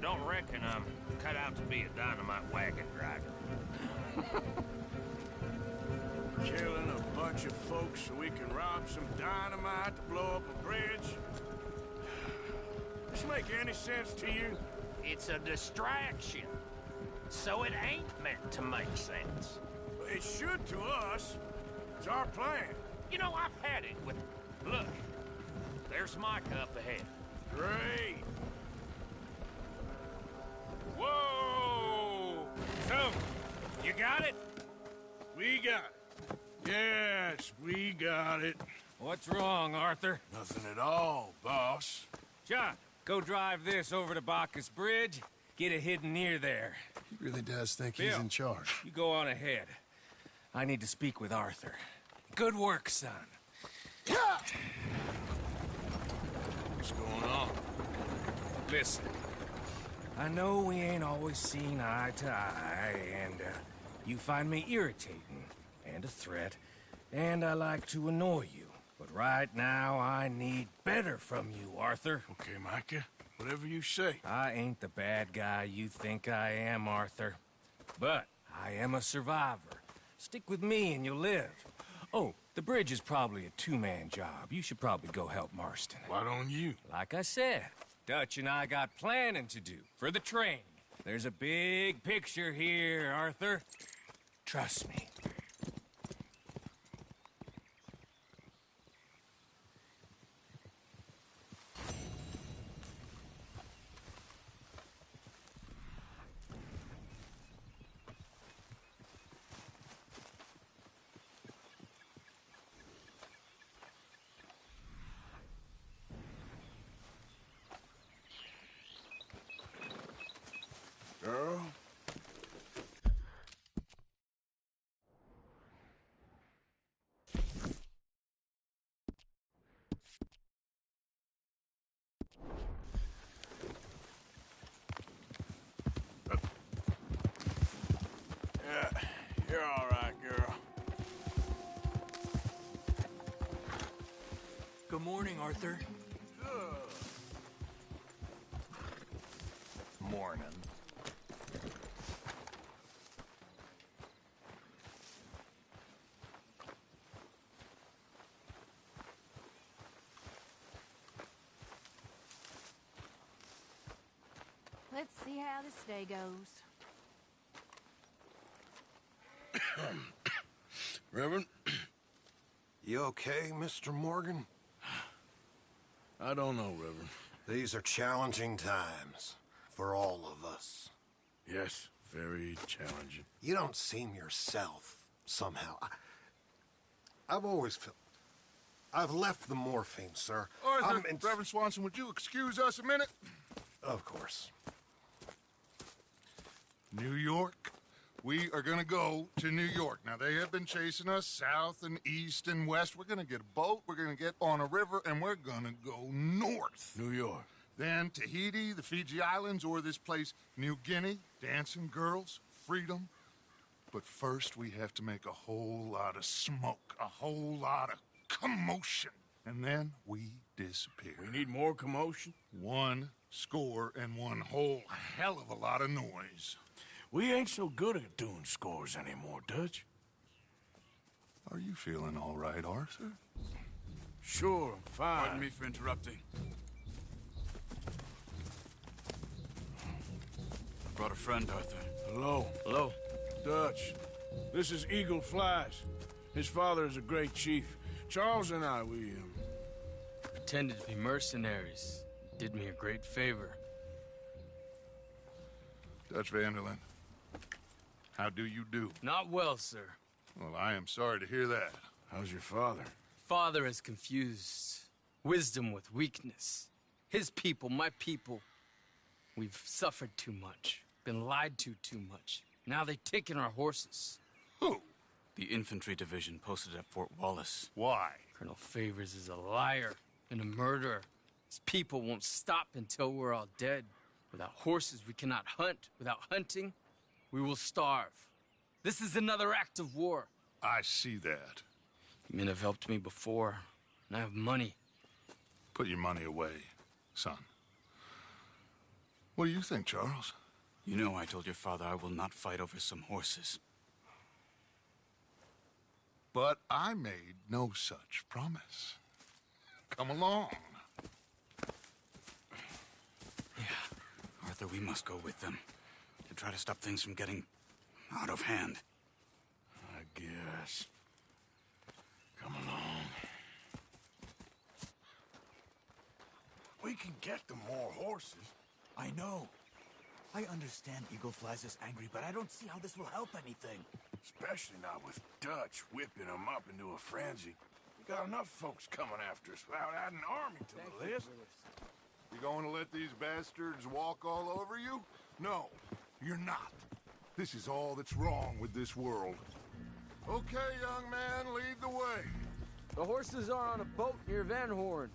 Don't reckon I'm cut out to be a dynamite wagon driver. Killing a bunch of folks so we can rob some dynamite to blow up a bridge? This make any sense to you? It's a distraction, so it ain't meant to make sense. It should to us. It's our plan. You know, I've had it with... Look, there's Micah up ahead. Great. Whoa! So, you got it? We got it. Yes, we got it. What's wrong, Arthur? Nothing at all, boss. John, go drive this over to Bacchus Bridge. Get it hidden near there. He really does think Bill, he's in charge. You go on ahead. I need to speak with Arthur. Good work, son. What's going on? Listen, I know we ain't always seen eye to eye, and you find me irritating and a threat, and I like to annoy you. But right now, I need better from you, Arthur. Okay, Micah. Whatever you say. I ain't the bad guy you think I am, Arthur. But I am a survivor. Stick with me and you'll live. Oh, the bridge is probably a two-man job. You should probably go help Marston. Why don't you? Like I said, Dutch and I got planning to do for the train. There's a big picture here, Arthur. Trust me. Girl? Yeah, you're all right, girl. Good morning, Arthur. Morning. Let's see how this day goes. Reverend? You okay, Mr. Morgan? I don't know, Reverend. These are challenging times for all of us. Yes, very challenging. You don't seem yourself, somehow. I've always felt... I've left the morphine, sir. Arthur, Reverend Swanson, would you excuse us a minute? Of course. New York. We are gonna go to New York. Now, they have been chasing us south and east and west. We're gonna get a boat, we're gonna get on a river, and we're gonna go north. New York. Then Tahiti, the Fiji Islands, or this place, New Guinea, dancing girls, freedom. But first, we have to make a whole lot of smoke, a whole lot of commotion. And then we disappear. We need more commotion? 1 score and 1 whole hell of a lot of noise. We ain't so good at doing scores anymore, Dutch. Are you feeling all right, Arthur? Sure, I'm fine. Pardon me for interrupting. I brought a friend, Arthur. Hello. Hello. Dutch. This is Eagle Flies. His father is a great chief. Charles and I, we pretended to be mercenaries. Did me a great favor. Dutch Vanderlyn, how do you do? Not well, sir. Well, I am sorry to hear that. How's your father? Father has confused wisdom with weakness. His people, my people, we've suffered too much, been lied to too much. Now they've taken our horses. Who? The infantry division posted at Fort Wallace. Why? Colonel Favors is a liar and a murderer. These people won't stop until we're all dead. Without horses, we cannot hunt. Without hunting, we will starve. This is another act of war. I see that. Men have helped me before, and I have money. Put your money away, son. What do you think, Charles? You know I told your father I will not fight over some horses. But I made no such promise. Come along. Yeah, Arthur, we must go with them to try to stop things from getting out of hand. I guess. Come along. We can get them more horses. I know. I understand Eagle Flies is angry, but I don't see how this will help anything. Especially not with Dutch whipping them up into a frenzy. We got enough folks coming after us without adding an army to the list. You going to let these bastards walk all over you? No, you're not. This is all that's wrong with this world. Okay, young man, lead the way. The horses are on a boat near Van Horn.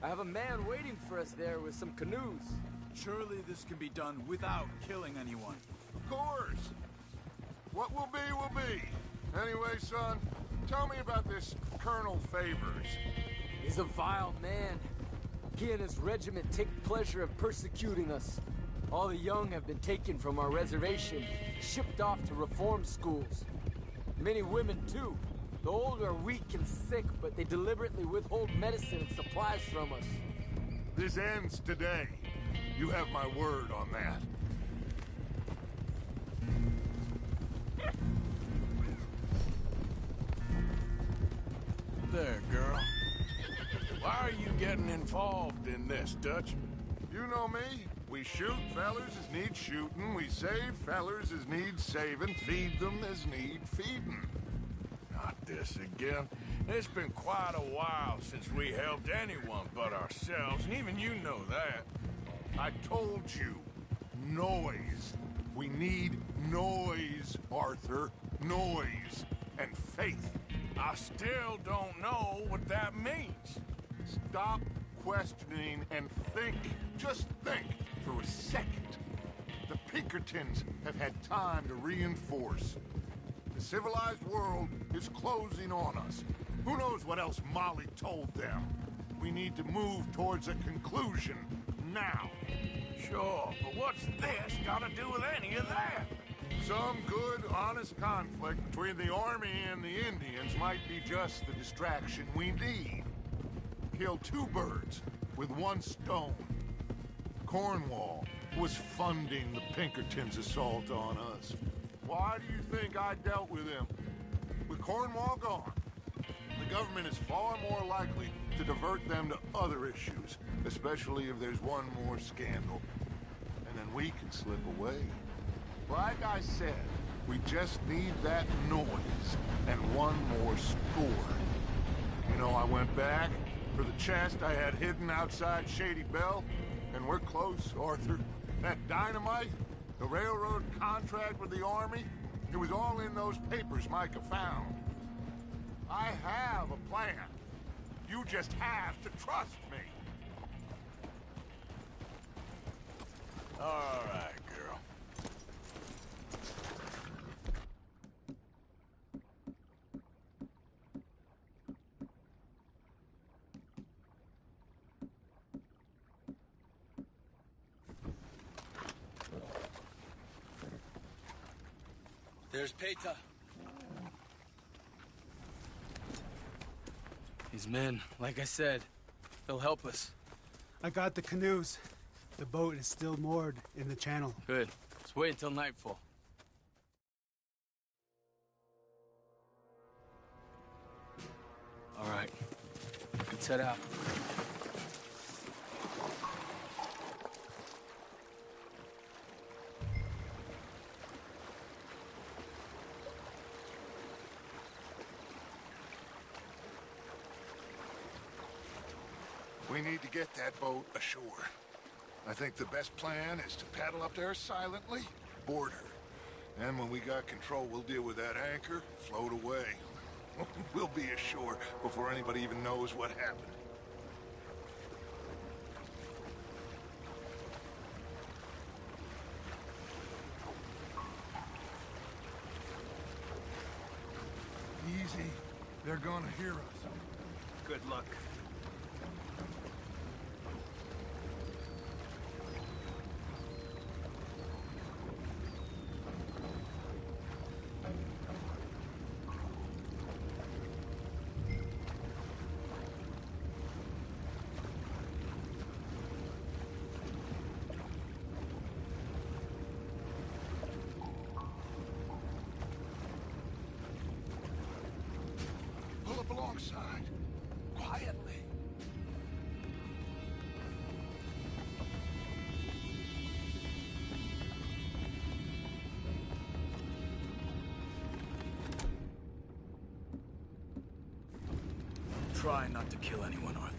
I have a man waiting for us there with some canoes. Surely this can be done without killing anyone. Of course. What will be, will be. Anyway, son, tell me about this Colonel Favors. He's a vile man. He and his regiment take pleasure of persecuting us. All the young have been taken from our reservation, shipped off to reform schools. Many women, too. The old are weak and sick, but they deliberately withhold medicine and supplies from us. This ends today. You have my word on that. There, girl. Why are you getting involved in this, Dutch? You know me. We shoot fellers as need shooting. We save fellers as need saving. Feed them as need feeding. Not this again. It's been quite a while since we helped anyone but ourselves, and even you know that. I told you. Noise. We need noise, Arthur. Noise and faith. I still don't know what that means. Stop questioning and think. Just think for a second. The Pinkertons have had time to reinforce. The civilized world is closing on us. Who knows what else Molly told them? We need to move towards a conclusion now. Sure, but what's this got to do with any of that? Some good, honest conflict between the army and the Indians might be just the distraction we need. Kill two birds with one stone. Cornwall was funding the Pinkertons' assault on us. Why do you think I dealt with him? With Cornwall gone, the government is far more likely to divert them to other issues, especially if there's one more scandal. And then we can slip away. Like I said, we just need that noise and one more score. You know, I went back for the chest I had hidden outside Shady Bell, and we're close, Arthur. That dynamite, the railroad contract with the army, it was all in those papers Micah found. I have a plan. You just have to trust me. All right, girl. There's Peta. These men, like I said, they'll help us. I got the canoes. The boat is still moored in the channel. Good. Let's wait until nightfall. All right. Let's head out. We need to get that boat ashore. I think the best plan is to paddle up there silently, board her. And when we got control, we'll deal with that anchor, float away. We'll be ashore before anybody even knows what happened. they're gonna hear us. Good luck. Pull up alongside. Quietly. Try not to kill anyone, Arthur.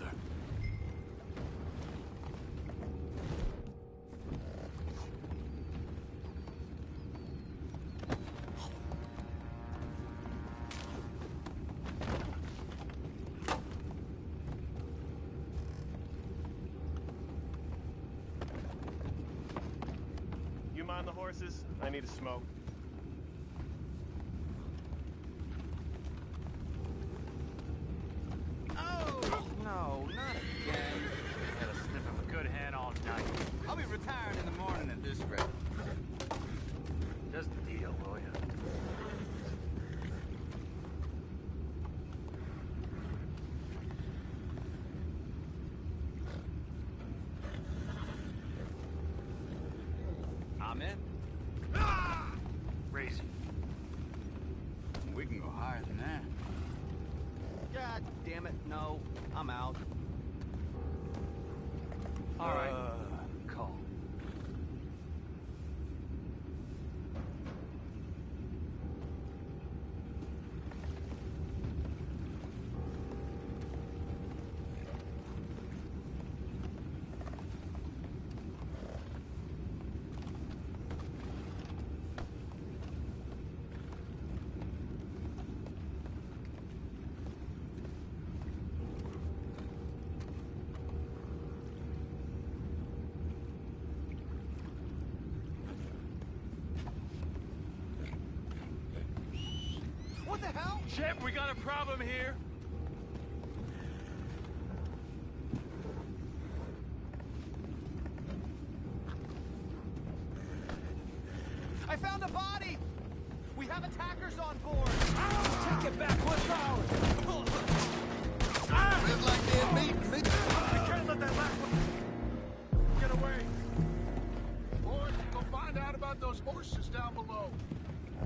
You mind the horses? I need a smoke. Oh! No, not again. Had a sniff of a good hand all night. I'll be retiring in the morning at this rate. Just the deal, will ya? I'm in. Crazy. We can go higher than that. God damn it, no. I'm out. All right. Call. What the hell? Shep, we got a problem here. I found a body! We have attackers on board! Take it back, what's ours? Feels like they're beating me. I can't let that last one get away. Boys, go find out about those horses down below.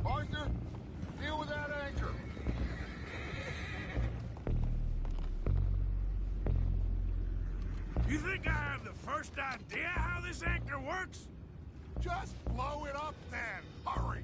Arthur, deal with that anchor. You think I have the first idea how this anchor works? Just blow it up then. Hurry.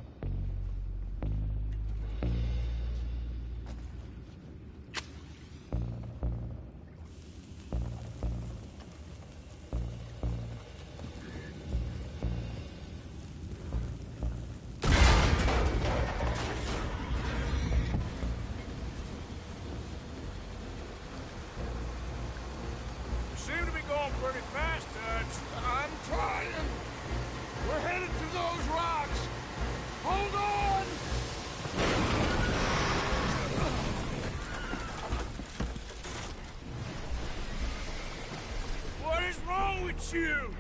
Seem to be going pretty fast, Dutch. I'm trying. We're headed to those rocks. Hold on! What is wrong with you?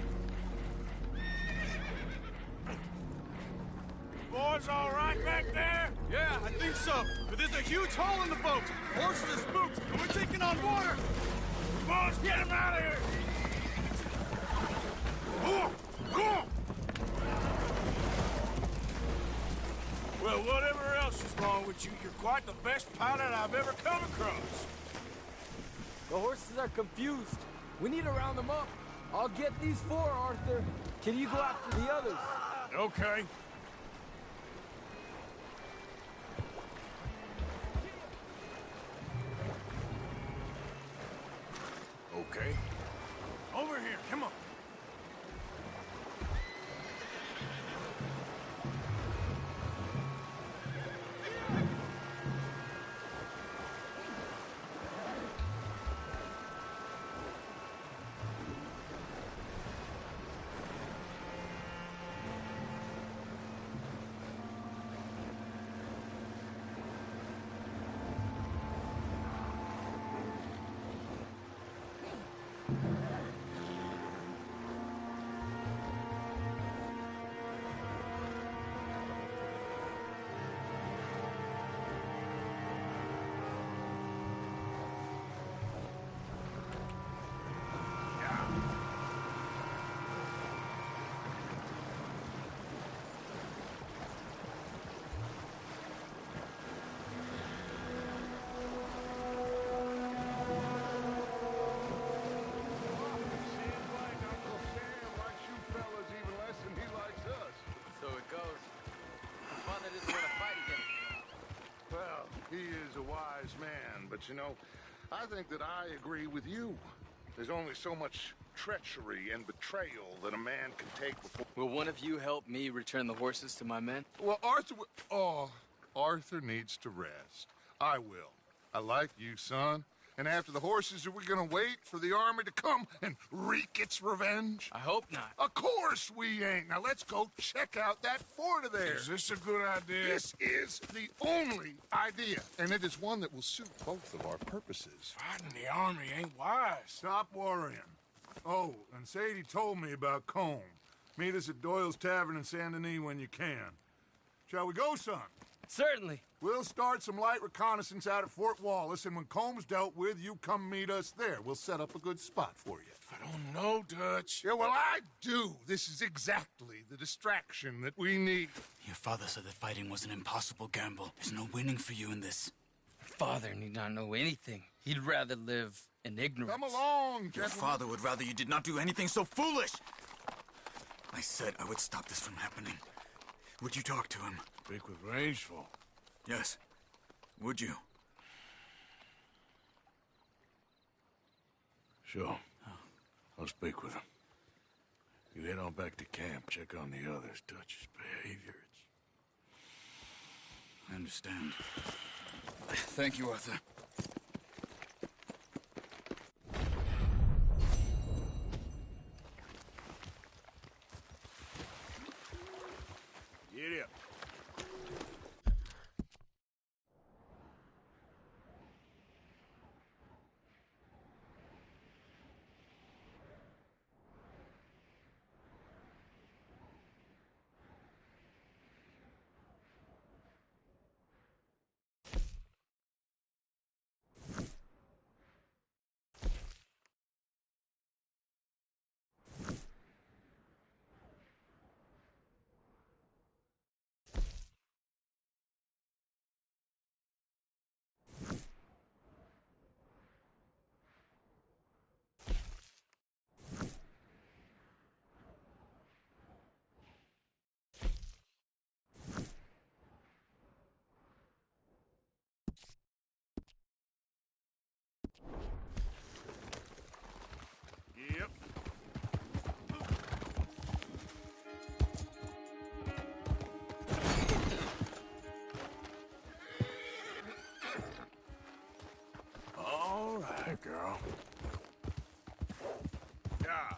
Boys all right back there? Yeah, I think so. But there's a huge hole in the boat. Horses are spooked, and we're taking on water. Boys, get him out of here! Oh, oh. Well, whatever else is wrong with you, you're quite the best pilot I've ever come across. The horses are confused. We need to round them up. I'll get these four, Arthur. Can you go after the others? Okay. Okay. Over here, come on. but you know, I think that I agree with you. There's only so much treachery and betrayal that a man can take before... Will one of you help me return the horses to my men? Well, Arthur needs to rest. I will. I like you, son. And after the horses, are we gonna wait for the army to come and wreak its revenge? I hope not. Of course we ain't. Now let's go check out that fort of theirs. Is this a good idea? This is the only idea, and it is one that will suit both of our purposes. Fighting the army ain't wise. Stop worrying. Oh, and Sadie told me about Combe. Meet us at Doyle's Tavern in Saint Denis when you can. Shall we go, son? Certainly. We'll start some light reconnaissance out at Fort Wallace, and when Combs dealt with, you come meet us there. We'll set up a good spot for you. I don't know, Dutch. Yeah, well, I do. This is exactly the distraction that we need. Your father said that fighting was an impossible gamble. There's no winning for you in this. Father need not know anything. He'd rather live in ignorance. Come along, Your father would rather you did not do anything so foolish. I said I would stop this from happening. Would you talk to him? Speak with Rangeful. Yes. Would you? Sure. I'll speak with him. You head on back to camp, check on the others. Dutch's behavior, I understand. Thank you, Arthur. Get up. Yep. All right, girl. Yeah.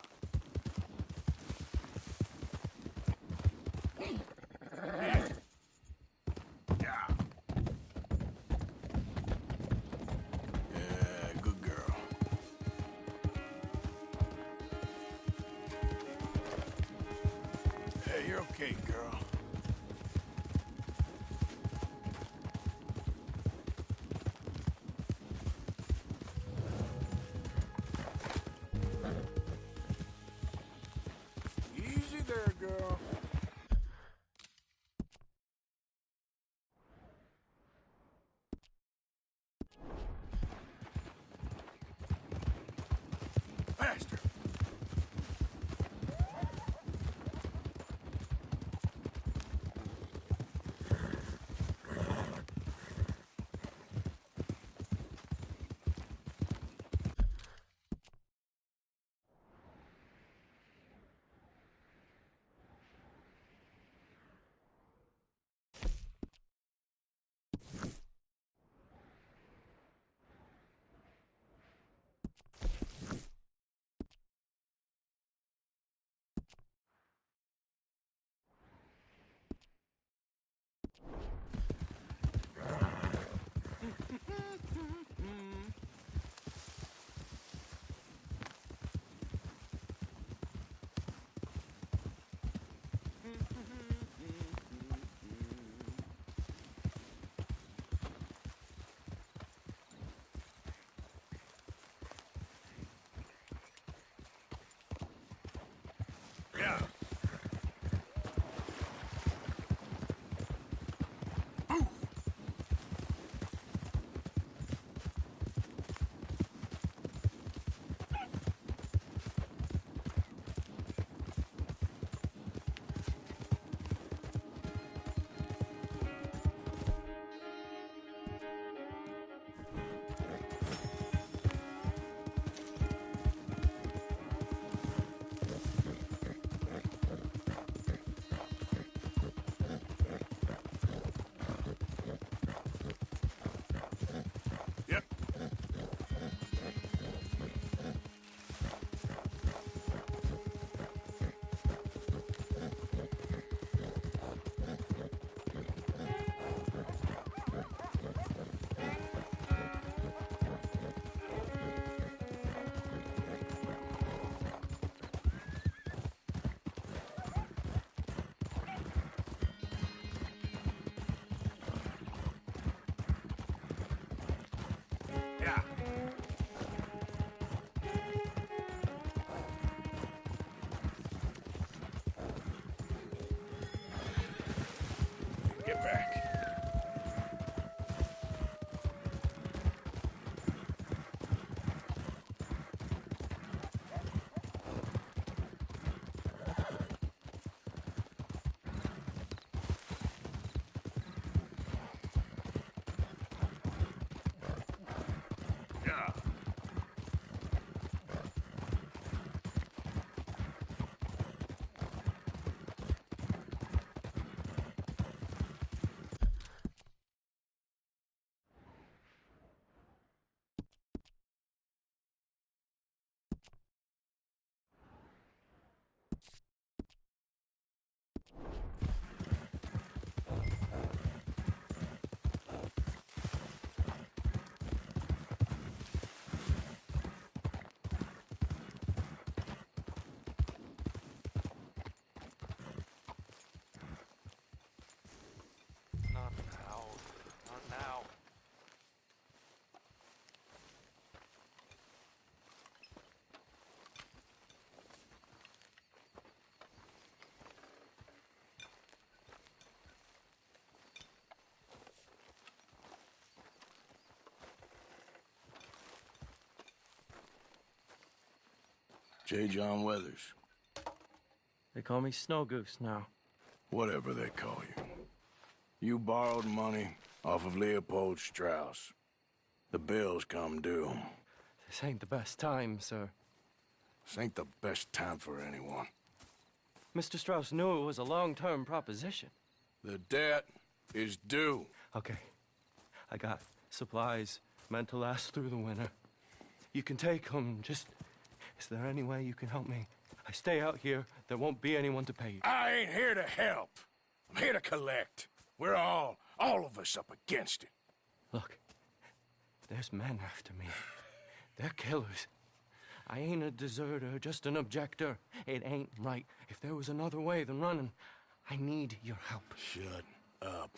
Good girl. Hey, you're okay, girl. Easy there, girl. Faster. J. John Weathers. They call me Snow Goose now. Whatever they call you. You borrowed money off of Leopold Strauss. The bill's come due. This ain't the best time, sir. This ain't the best time for anyone. Mr. Strauss knew it was a long-term proposition. The debt is due. Okay. I got supplies meant to last through the winter. You can take them. Just, is there any way you can help me? I stay out here, there won't be anyone to pay you. I ain't here to help. I'm here to collect. We're all of us up against it. Look, there's men after me. They're killers. I ain't a deserter, just an objector. It ain't right. If there was another way than running, I need your help. Shut up.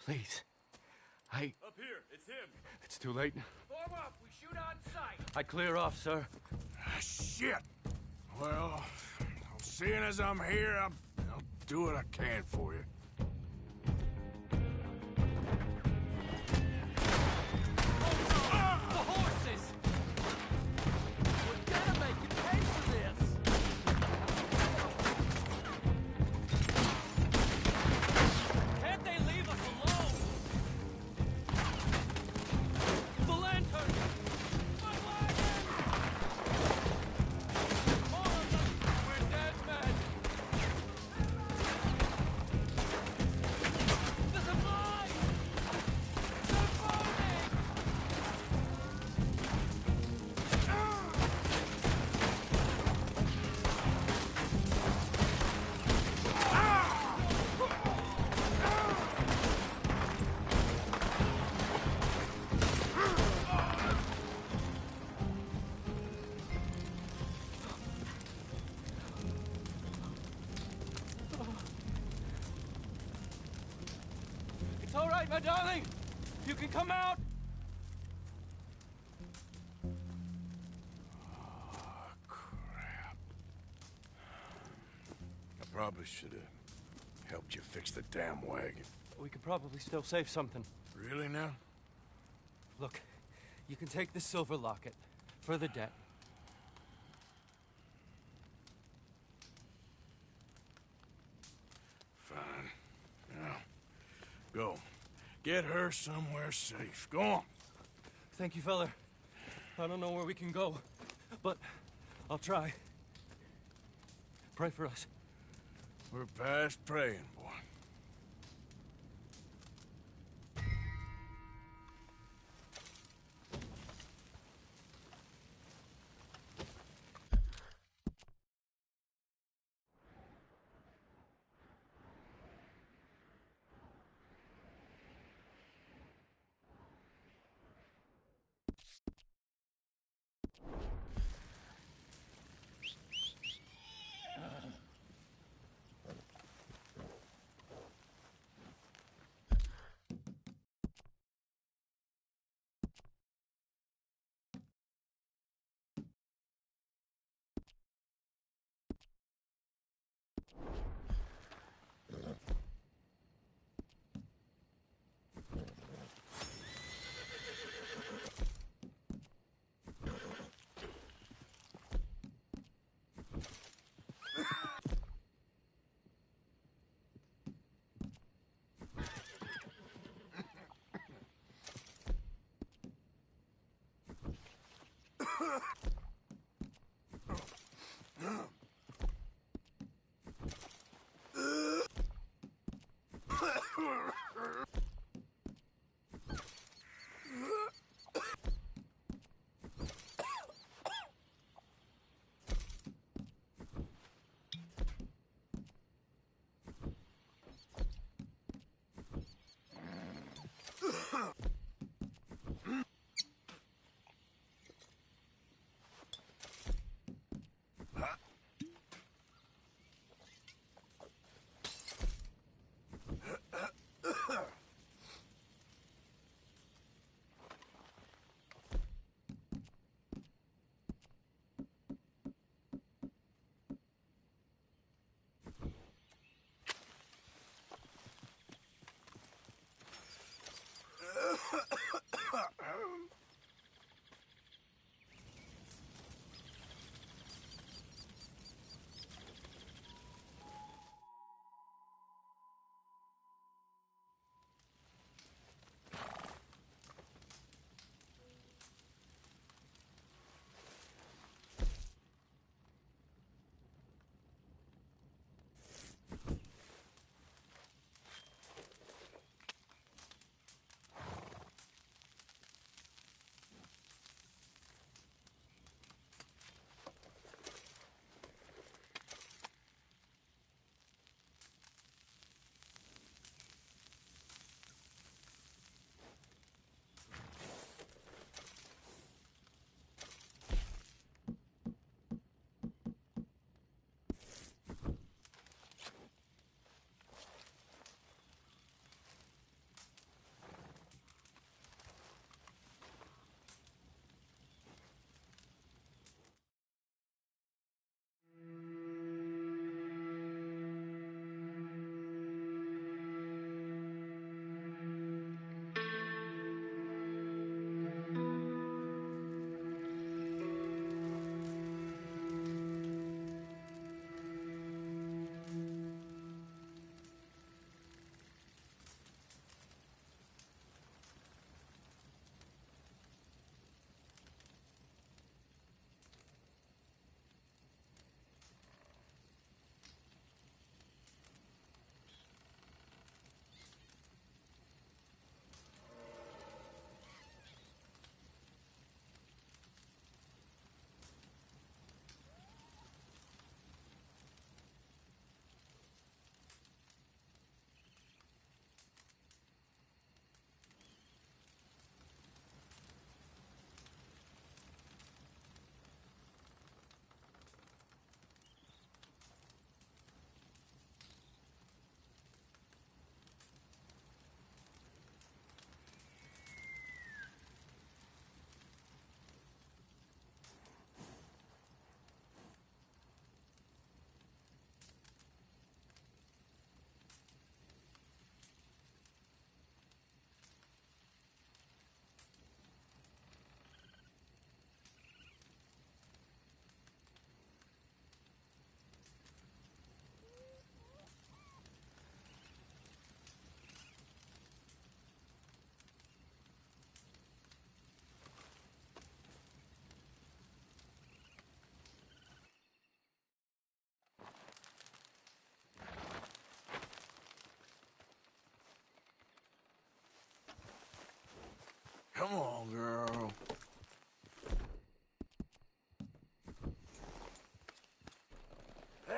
Please. Up here, it's him. It's too late. Form up, we shoot on sight. I clear off, sir. Shit. Well, seeing as I'm here, I'll do what I can for you. The horses! We're gonna make you pay for this! Can't they leave us alone? The lantern! My wagon! More of them! We're dead men! The supplies! They're burning! It's all right, my darling. You can come out. Crap. I probably should have helped you fix the damn wagon. We could probably still save something. Really now? Look, you can take the silver locket for the debt. Fine. Now, go. Get her somewhere safe. Go on. Thank you, fella. I don't know where we can go, but I'll try. Pray for us. We're past praying, boy.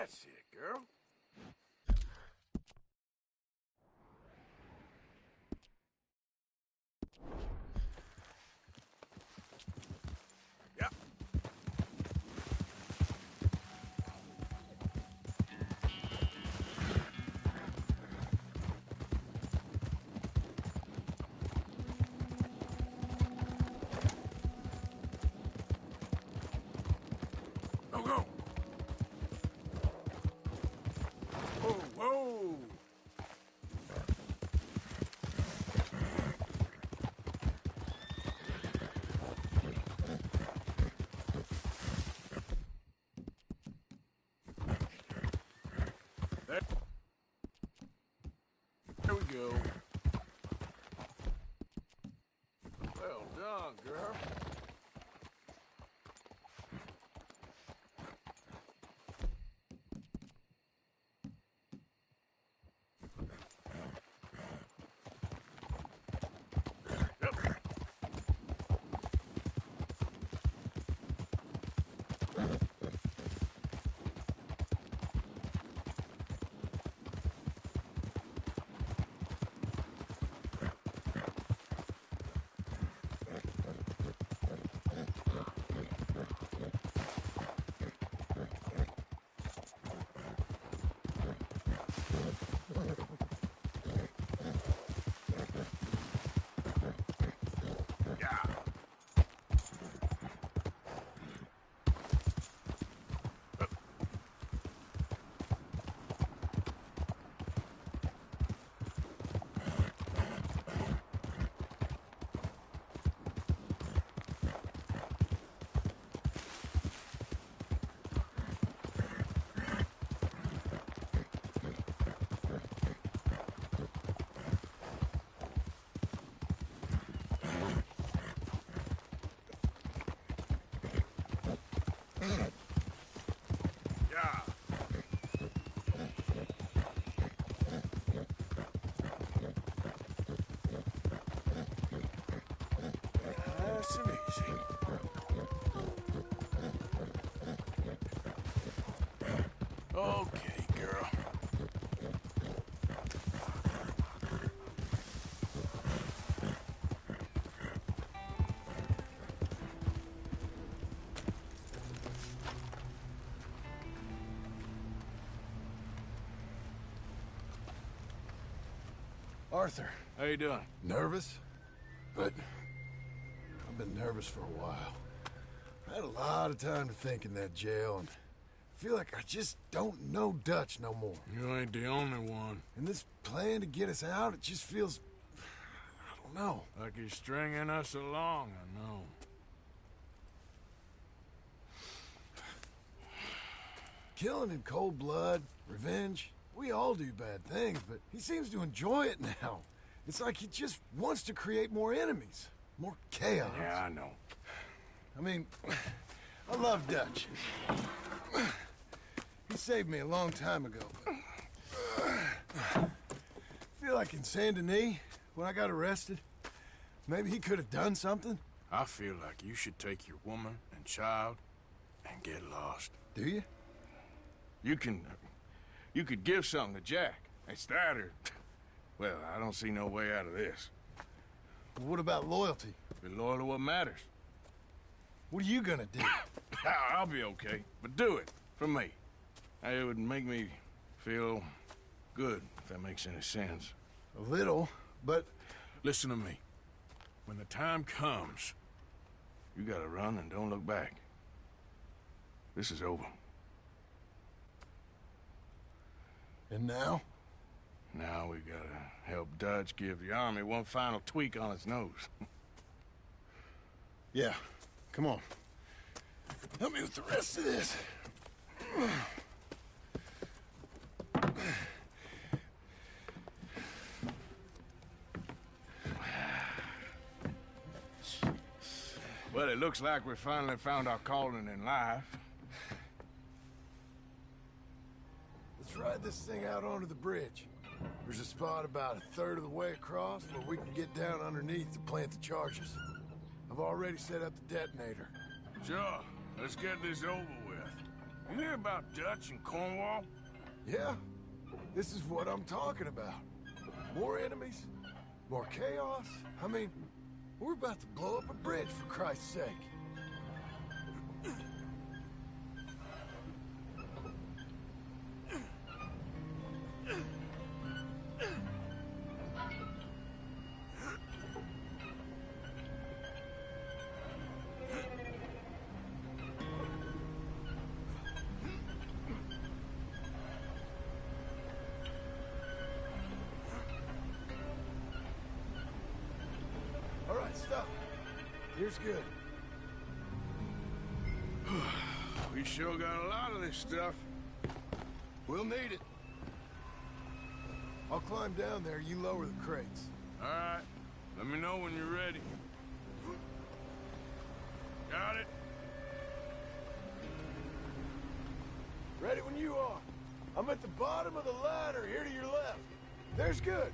That's it, girl. Yep. Go, go. Whoa, whoa. There we go. Well done, girl. Yeah. Nice and easy. Okay, girl. Arthur. How you doing? Nervous? But I've been nervous for a while. I had a lot of time to think in that jail, and I feel like I just don't know Dutch no more. You ain't the only one. And this plan to get us out, it just feels... I don't know. Like he's stringing us along, I know. Killing in cold blood, revenge, we all do bad things, but he seems to enjoy it now. It's like he just wants to create more enemies, more chaos. Yeah, I know. I mean, I love Dutch. He saved me a long time ago, but... I feel like in Saint Denis, when I got arrested, maybe he could have done something. I feel like you should take your woman and child and get lost. Do you? You could give something to Jack. It's that or... Well, I don't see no way out of this. Well, what about loyalty? Be loyal to what matters. What are you gonna do? I'll be okay, but do it for me. It would make me feel good, if that makes any sense. A little, but... Listen to me. When the time comes, you gotta run and don't look back. This is over. And now? Now we gotta help Dutch give the army one final tweak on its nose. Yeah, come on. Help me with the rest of this. Well, it looks like we finally found our calling in life. Let's ride this thing out onto the bridge. There's a spot about a third of the way across where we can get down underneath to plant the charges. I've already set up the detonator. Sure. Let's get this over with. You hear about Dutch and Cornwall? Yeah, this is what I'm talking about. More enemies, more chaos. I mean, we're about to blow up a bridge, for Christ's sake. All right, stop. Here's good. We sure got a lot of this stuff. We'll need it. I'll climb down there, you lower the crates. All right. Let me know when you're ready. Got it? Ready when you are. I'm at the bottom of the ladder, here to your left. There's good.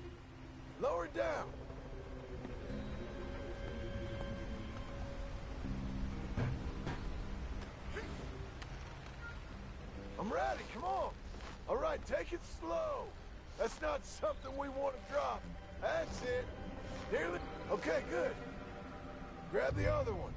Lower it down. I'm ready, come on. All right, take it slow. That's not something we want to drop. That's it. Nearly. Okay, good. Grab the other one.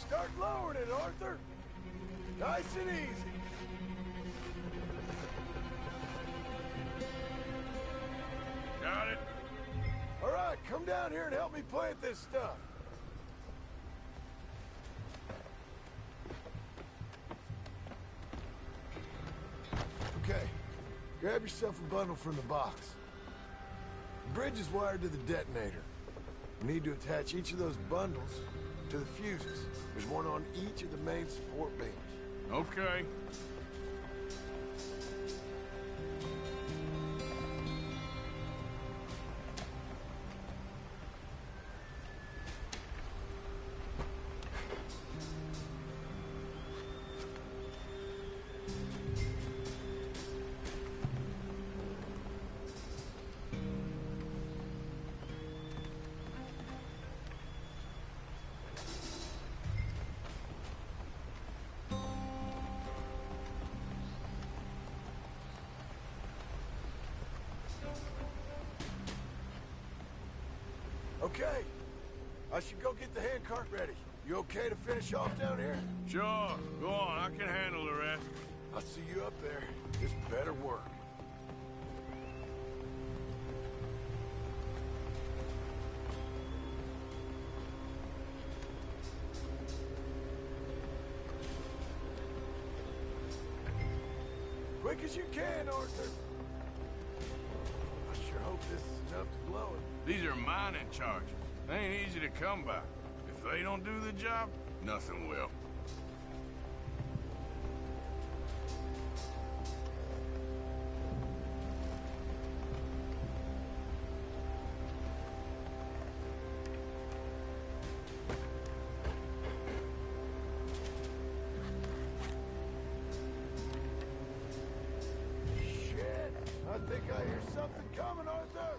Start lowering it, Arthur. Nice and easy. Got it? All right, come down here and help me plant this stuff. Okay, grab yourself a bundle from the box. The bridge is wired to the detonator. We need to attach each of those bundles to the fuses. There's one on each of the main support beams. Okay. Okay. I should go get the handcart ready. You okay to finish off down here? Sure. Go on. I can handle the rest. I'll see you up there. This better work. Quick as you can, Arthur. I sure hope this is enough to blow it. These are mining charges. They ain't easy to come by. If they don't do the job, nothing will. Shit! I think I hear something coming, Arthur!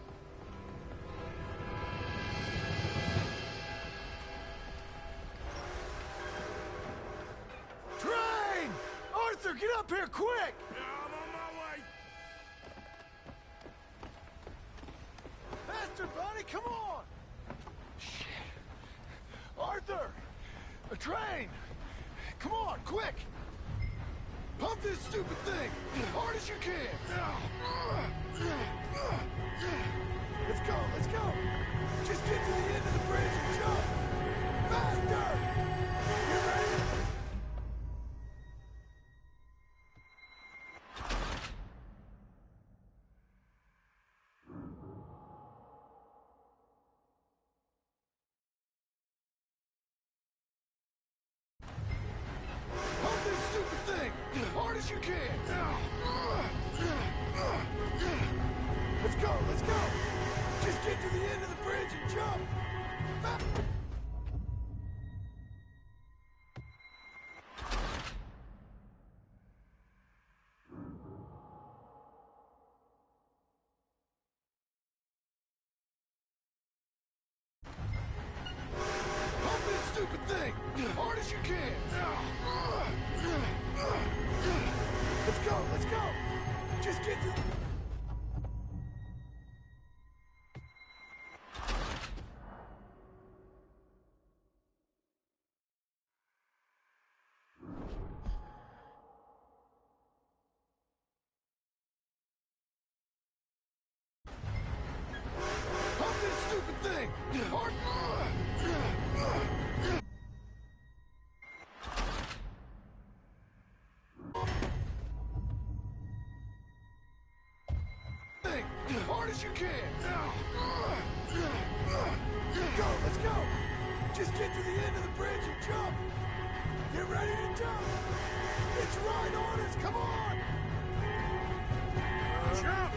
Train! Arthur, get up here, quick! Yeah, I'm on my way. Faster, buddy, come on! Shit. Arthur! A train! Come on, quick! Pump this stupid thing! As hard as you can! Let's go, let's go! Just get to the end of the bridge and jump! Faster! You ready? Pump this stupid thing! As hard as you can! Let's go, let's go! Just get to the end of the bridge and jump! Back. Pump this stupid thing! Hard as you can! Let's go, let's go! Just get to... Pump this stupid thing! Hard... Thing! Hard as you can! Go, let's go! Just get to the end of the bridge and jump! Get ready to jump! It's right on us, come on! Jump!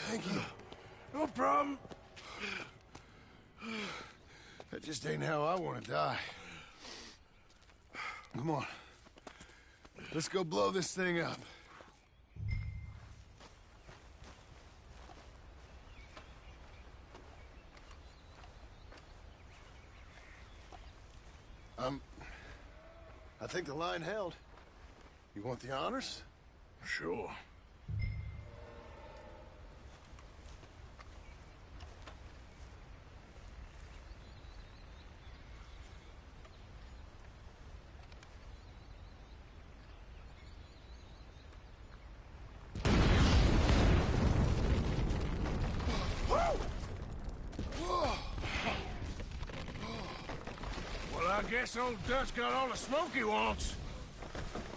Thank you. No problem. That just ain't how I want to die. Come on. Let's go blow this thing up. I think the line held. You want the honors? Sure. Well, I guess old Dutch got all the smoke he wants.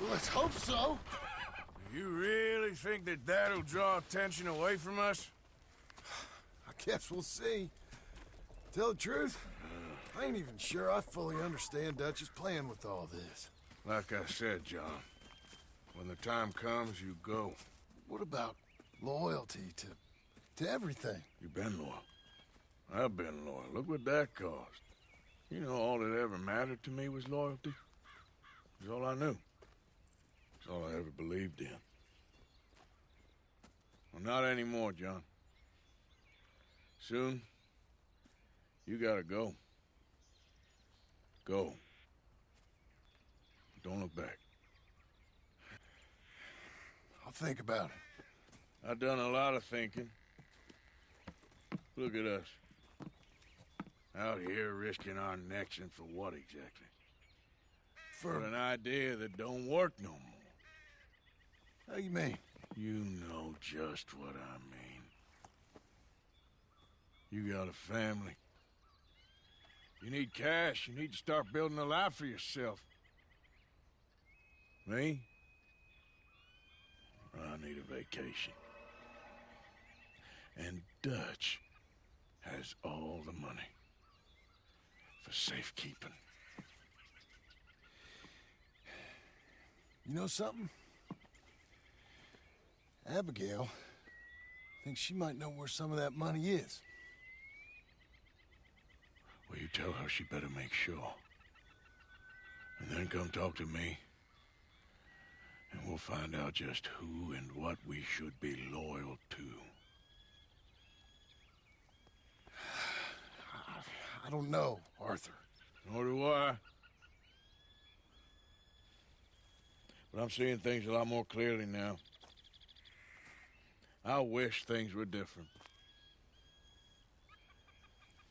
Well, let's hope so. You really think that that'll draw attention away from us? I guess we'll see. Tell the truth, I ain't even sure I fully understand Dutch's plan with all this. Like I said, John, when the time comes, you go. What about loyalty to everything? You've been loyal. I've been loyal. Look what that cost. You know, all that ever mattered to me was loyalty. It's all I knew. It's all I ever believed in. Well, not anymore, John. Soon, you gotta go. Go. Don't look back. I'll think about it. I've done a lot of thinking. Look at us. Out here risking our necks, and for what exactly? For an idea that don't work no more. How you mean? You know just what I mean. You got a family. You need cash. You need to start building a life for yourself. Me? I need a vacation. And Dutch has all the money for safekeeping. You know something? Abigail thinks she might know where some of that money is. Well, you tell her she better make sure. And then come talk to me. And we'll find out just who and what we should be loyal to. I don't know, Arthur. Nor do I. But I'm seeing things a lot more clearly now. I wish things were different.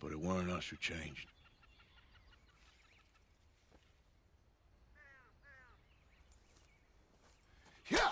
But it weren't us who changed. Yeah!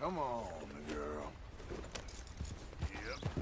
Come on, girl. Yep.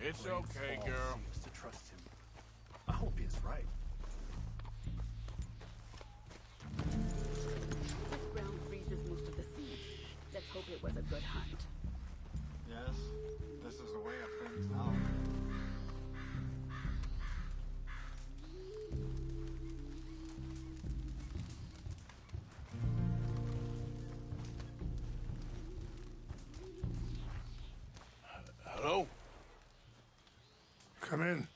It's okay, girl. Seems to trust him. I hope he is right. This ground freezes most of the seed. Let's hope it was a good hunt. Yes, this is the way of things now. Hello? Come in.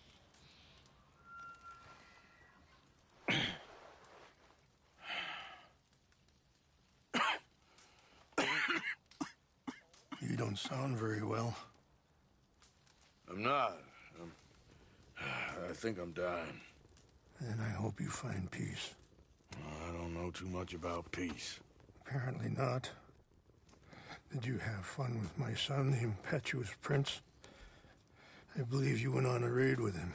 You don't sound very well. I'm not. I think I'm dying. And I hope you find peace. I don't know too much about peace. Apparently not. Did you have fun with my son, the impetuous prince? I believe you went on a raid with him.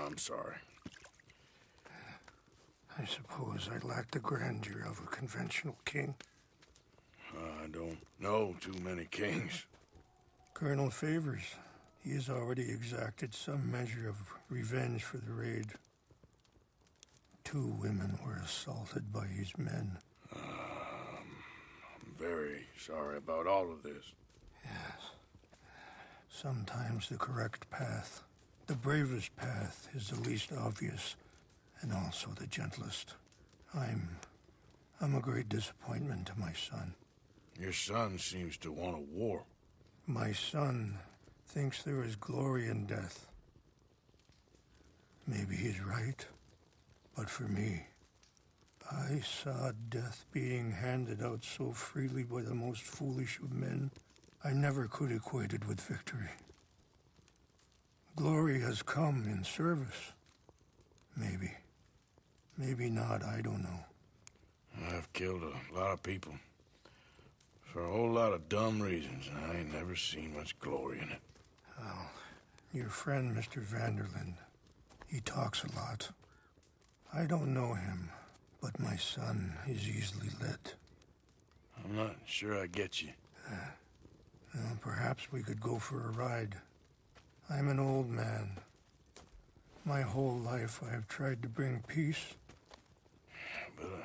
I'm sorry. I suppose I lack the grandeur of a conventional king. I don't know too many kings. Colonel Favors, he has already exacted some measure of revenge for the raid. 2 women were assaulted by his men. I'm very sorry about all of this. Yes. Sometimes the correct path, the bravest path, is the least obvious and also the gentlest. I'm a great disappointment to my son. Your son seems to want a war. My son thinks there is glory in death. Maybe he's right, but for me, I saw death being handed out so freely by the most foolish of men. I never could equate it with victory. Glory has come in service. Maybe. Maybe not, I don't know. I've killed a lot of people. For a whole lot of dumb reasons, and I ain't never seen much glory in it. Well, your friend, Mr. Vanderlyn, he talks a lot. I don't know him, but my son is easily led. I'm not sure I get you. Well, perhaps we could go for a ride. I'm an old man. My whole life I have tried to bring peace. But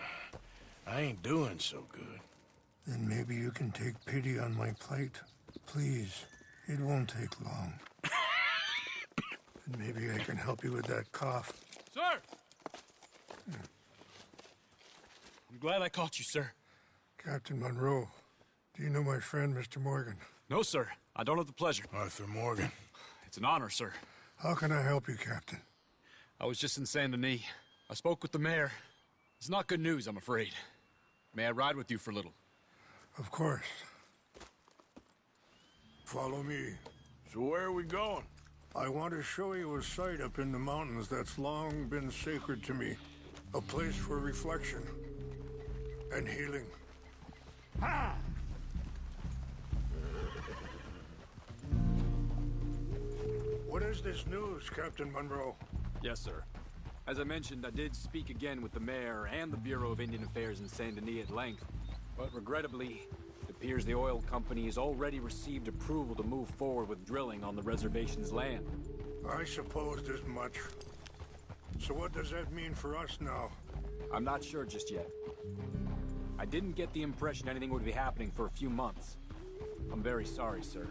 I ain't doing so good. Then maybe you can take pity on my plight. Please, it won't take long. And maybe I can help you with that cough. Sir! I'm glad I caught you, sir. Captain Monroe, do you know my friend, Mr. Morgan? No, sir. I don't have the pleasure. Arthur Morgan. It's an honor, sir. How can I help you, Captain? I was just in Saint Denis. I spoke with the mayor. It's not good news, I'm afraid. May I ride with you for a little? Of course. Follow me. So where are we going? I want to show you a site up in the mountains that's long been sacred to me. A place for reflection and healing. Ha! What is this news, Captain Monroe? Yes, sir. As I mentioned, I did speak again with the mayor and the Bureau of Indian Affairs in Saint Denis at length, but regrettably, the appears the oil company has already received approval to move forward with drilling on the reservation's land. I supposed as much. So what does that mean for us now? I'm not sure just yet. I didn't get the impression anything would be happening for a few months. I'm very sorry, sir.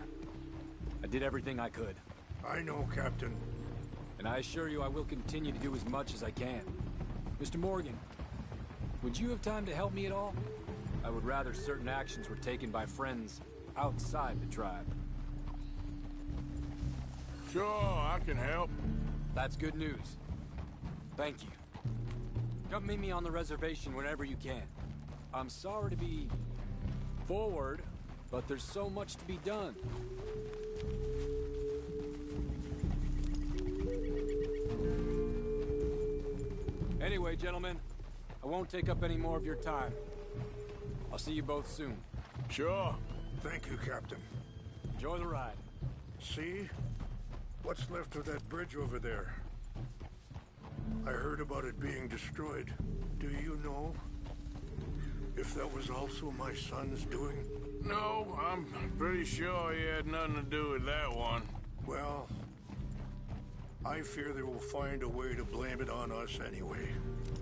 I did everything I could. I know, Captain. And I assure you I will continue to do as much as I can. Mr. Morgan, would you have time to help me at all? I would rather certain actions were taken by friends outside the tribe. Sure, I can help. That's good news. Thank you. Come meet me on the reservation whenever you can. I'm sorry to be forward, but there's so much to be done. Anyway, gentlemen, I won't take up any more of your time. I'll see you both soon. Sure. Thank you, Captain. Enjoy the ride. See? What's left of that bridge over there? I heard about it being destroyed. Do you know if that was also my son's doing? No, I'm pretty sure he had nothing to do with that one. Well, I fear they will find a way to blame it on us anyway.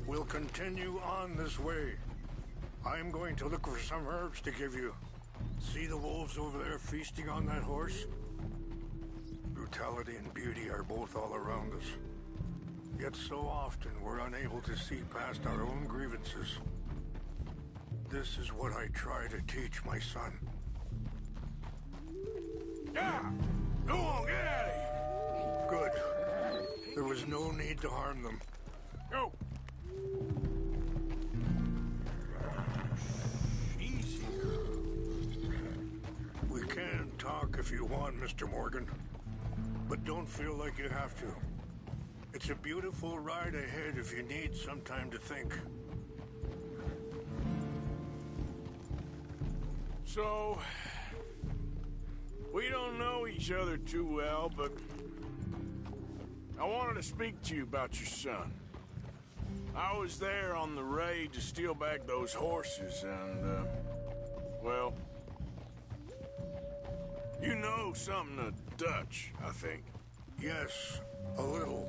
We'll continue on this way. I'm going to look for some herbs to give you. See the wolves over there feasting on that horse? Brutality and beauty are both all around us. Yet so often we're unable to see past our own grievances. This is what I try to teach my son. Yeah! Go on, get out of here! Good. There was no need to harm them. Go! Easy. We can talk if you want, Mr. Morgan. But don't feel like you have to. It's a beautiful ride ahead if you need some time to think. So, we don't know each other too well, but I wanted to speak to you about your son. I was there on the raid to steal back those horses, and, well, you know something of Dutch, I think. Yes, a little.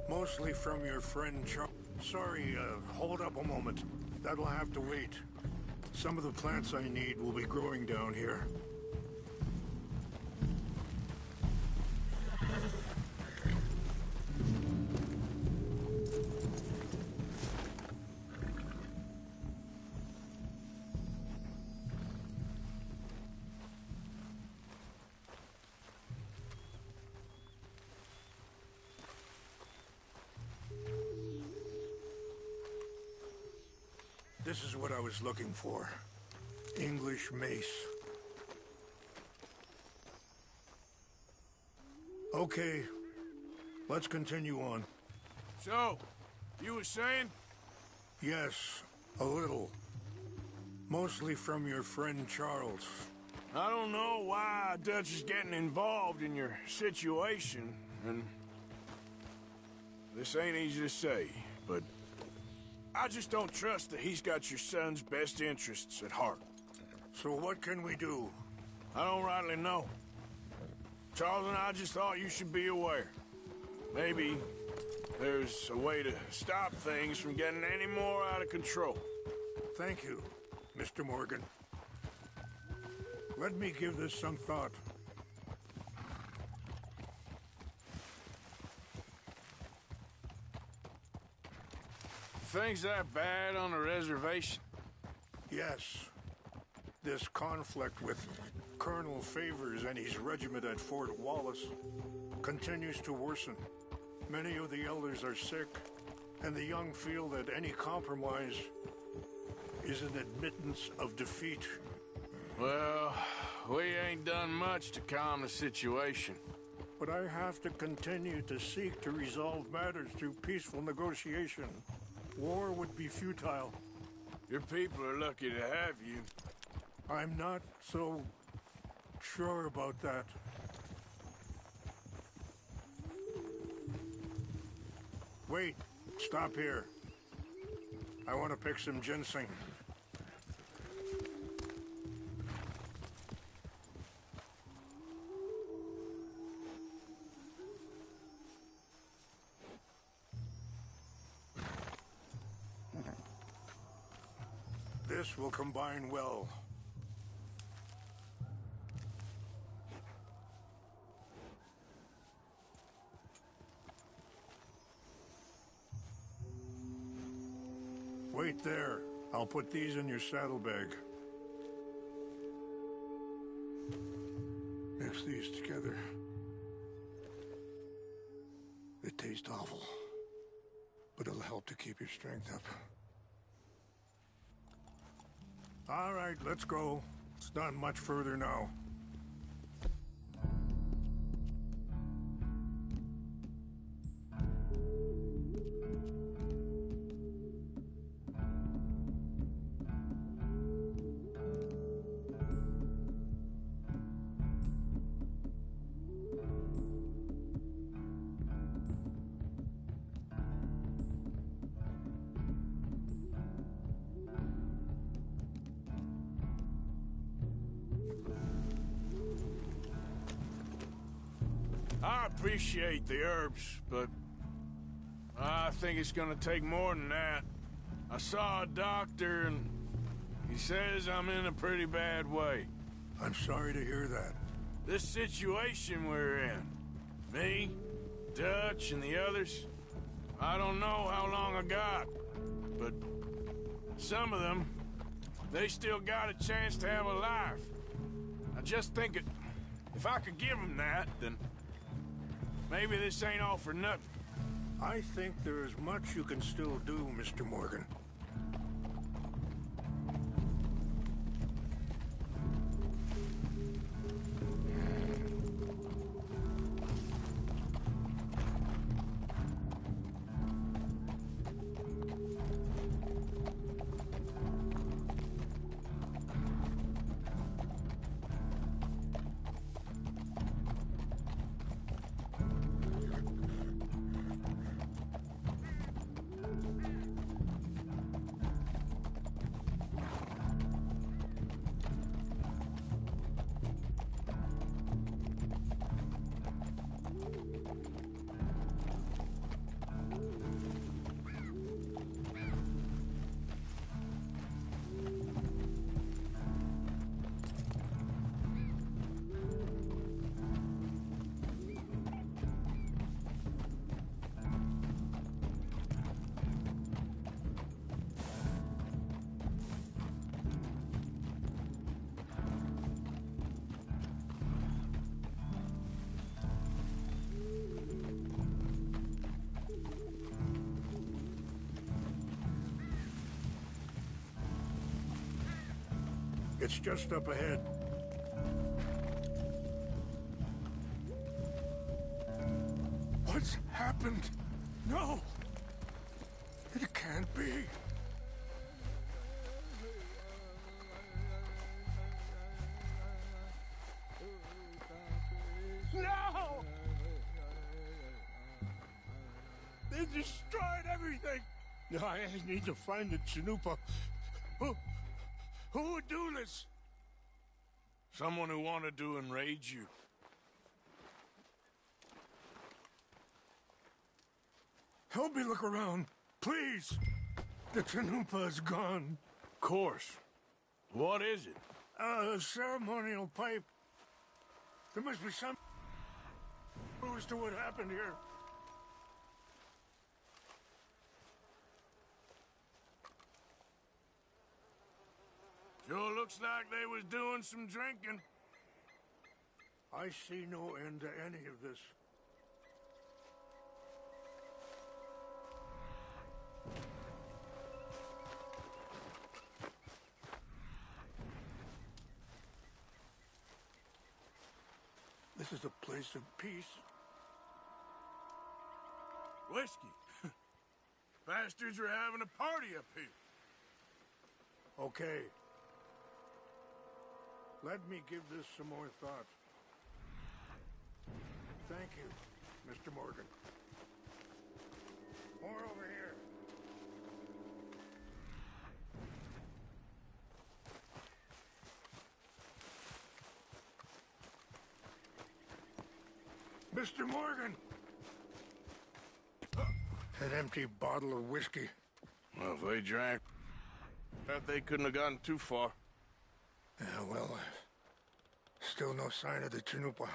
Mostly from your friend Charles. Sorry, hold up a moment. That'll have to wait. Some of the plants I need will be growing down here. This is what I was looking for. English mace. Okay, let's continue on. So, you were saying? Yes, a little. Mostly from your friend Charles. I don't know why Dutch is getting involved in your situation, and this ain't easy to say, but I just don't trust that he's got your son's best interests at heart. So what can we do? I don't rightly know. Charles and I just thought you should be aware. Maybe there's a way to stop things from getting any more out of control. Thank you, Mr. Morgan. Let me give this some thought. Things that bad on the reservation? Yes. This conflict with Colonel Favors and his regiment at Fort Wallace continues to worsen. Many of the elders are sick, and the young feel that any compromise is an admittance of defeat. Well, we ain't done much to calm the situation. But I have to continue to seek to resolve matters through peaceful negotiation. War would be futile. Your people are lucky to have you. I'm not so sure about that. Wait, stop here. I want to pick some ginseng. us will combine well. Wait there. I'll put these in your saddlebag. Mix these together. They taste awful, but it'll help to keep your strength up. All right, let's go. It's not much further now. I appreciate the herbs, but I think it's gonna take more than that. I saw a doctor and he says I'm in a pretty bad way. I'm sorry to hear that. This situation we're in, me, Dutch, and the others, I don't know how long I got, but some of them, they still got a chance to have a life. I just think if I could give them that, then maybe this ain't all for nothing. I think there is much you can still do, Mr. Morgan. It's just up ahead. What's happened? No! It can't be. No! They destroyed everything! I need to find the Chanupa. Who would do this? Someone who wanted to enrage you. Help me look around, please. The Chanupa is gone. Of course. What is it? A ceremonial pipe. There must be some clue as to what happened here. Sure looks like they was doing some drinking. I see no end to any of this. This is a place of peace. Whiskey. Bastards are having a party up here. Okay. Let me give this some more thought. Thank you, Mr. Morgan. More over here. Mr. Morgan! An empty bottle of whiskey. Well, if they drank Thought they couldn't have gotten too far. Yeah, well, still no sign of the Chanupa.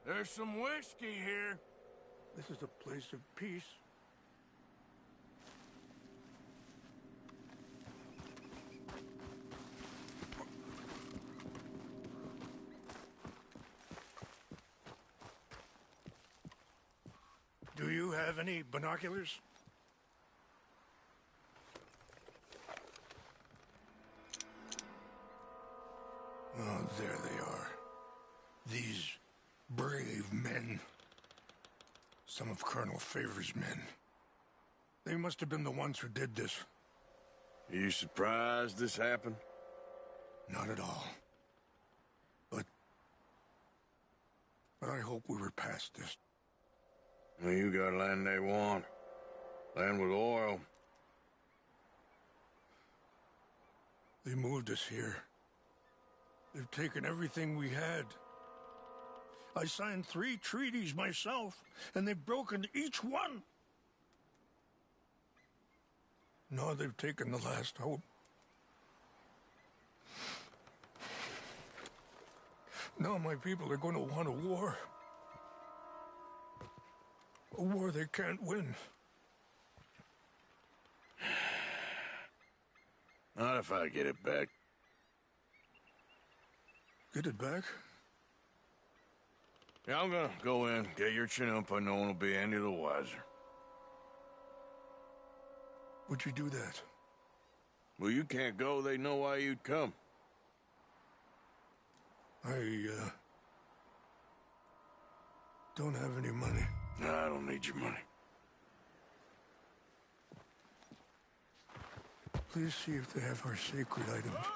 There's some whiskey here. This is a place of peace. Do you have any binoculars? Oh, there they are. These brave men. Some of Colonel Favor's men. They must have been the ones who did this. Are you surprised this happened? Not at all. But I hope we were past this. Well, you got land they want. Land with oil. They moved us here. They've taken everything we had. I signed 3 treaties myself, and they've broken each one. Now they've taken the last hope. Now my people are going to want a war. A war they can't win. Not if I get it back. Get it back? Yeah, I'm gonna go in, get your Chanupa, no one will be any the wiser. Would you do that? Well, you can't go, they know why you'd come. I don't have any money. No, I don't need your money. Please see if they have our sacred items.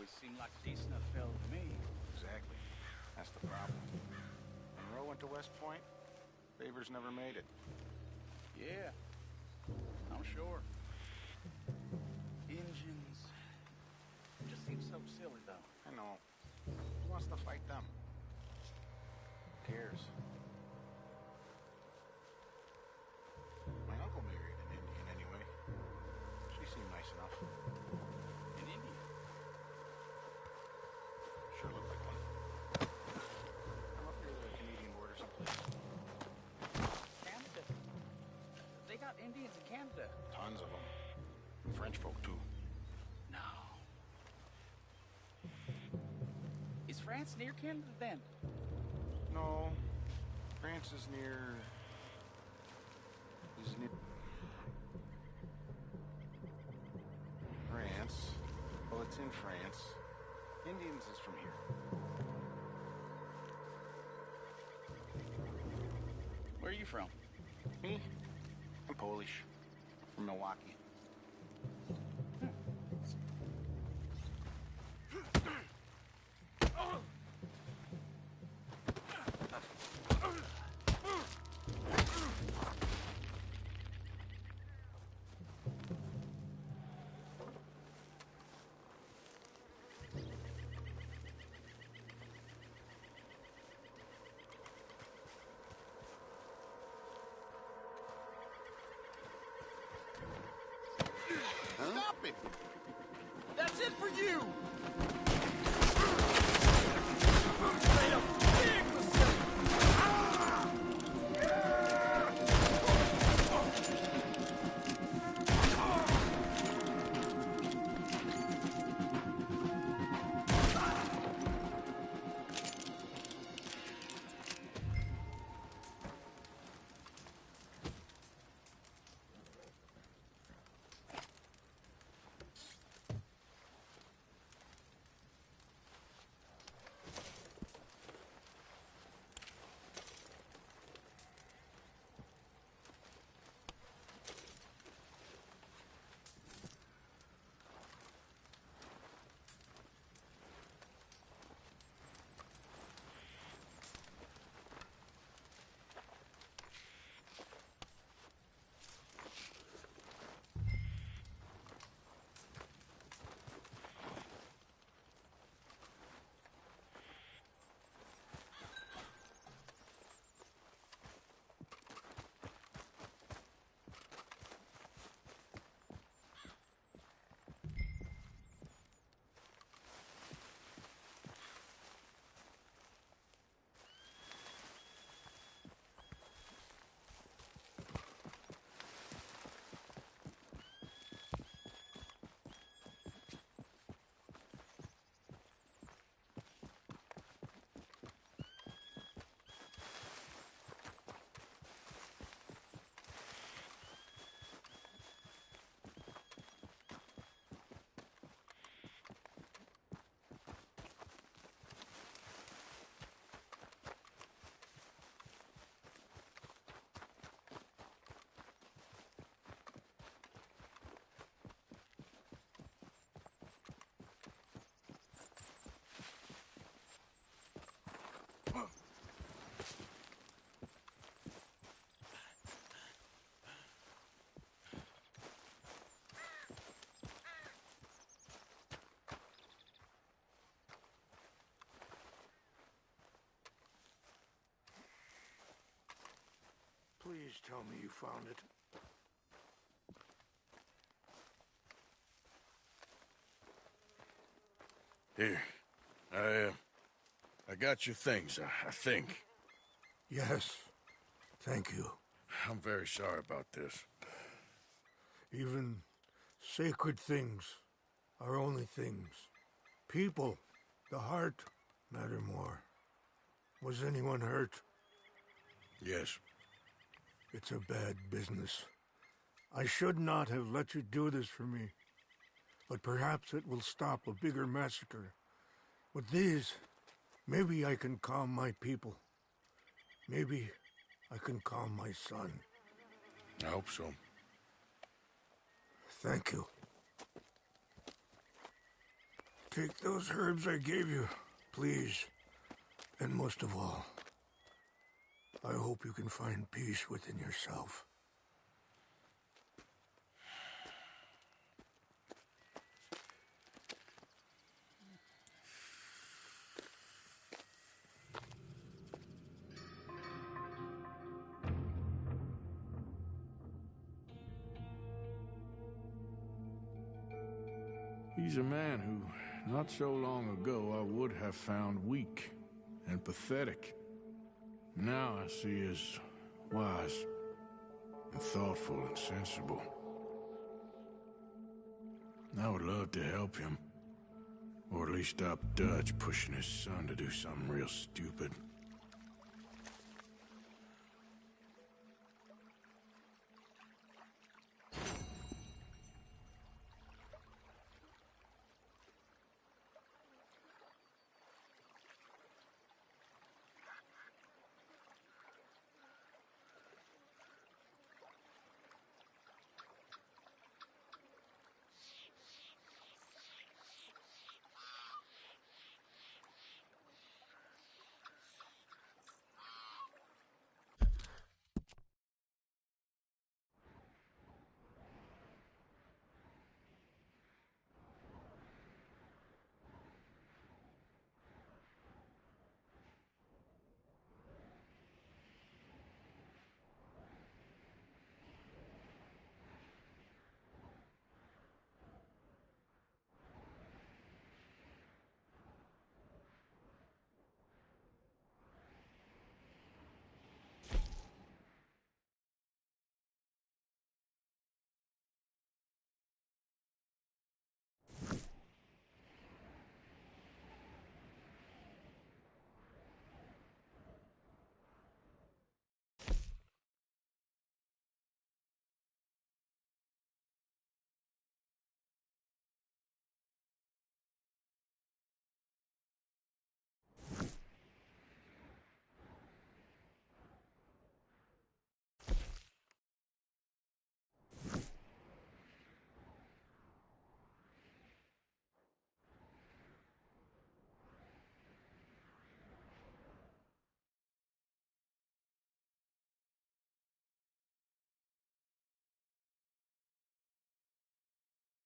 always seemed like a decent enough fellow to me. Exactly. That's the problem. Monroe went to West Point. Favors never made it. Yeah, I'm sure. Engines. Just seems so silly, though. I know. Who wants to fight them? Who cares? My uncle married an Indian anyway. She seemed nice enough. An Indian? Sure looked like one. I'm up near the Canadian border someplace. Canada. They got Indians in Canada. Tons of them. French folk, too. No. Is France near Canada, then? No. France is near... France. Well, it's in France. Indians is from here. Where are you from? Me? I'm Polish. From Milwaukee. Stop it! That's it for you! Straight up big mistake! Please tell me you found it. Here. I got your things, I think. Yes. Thank you. I'm very sorry about this. Even sacred things are only things. People, the heart, matter more. Was anyone hurt? Yes. It's a bad business. I should not have let you do this for me. But perhaps it will stop a bigger massacre. With these, maybe I can calm my people. Maybe I can calm my son. I hope so. Thank you. Take those herbs I gave you, please. And most of all, I hope you can find peace within yourself. He's a man who, not so long ago, I would have found weak and pathetic. Now I see as wise and thoughtful and sensible. I would love to help him, or at least stop Dutch pushing his son to do something real stupid.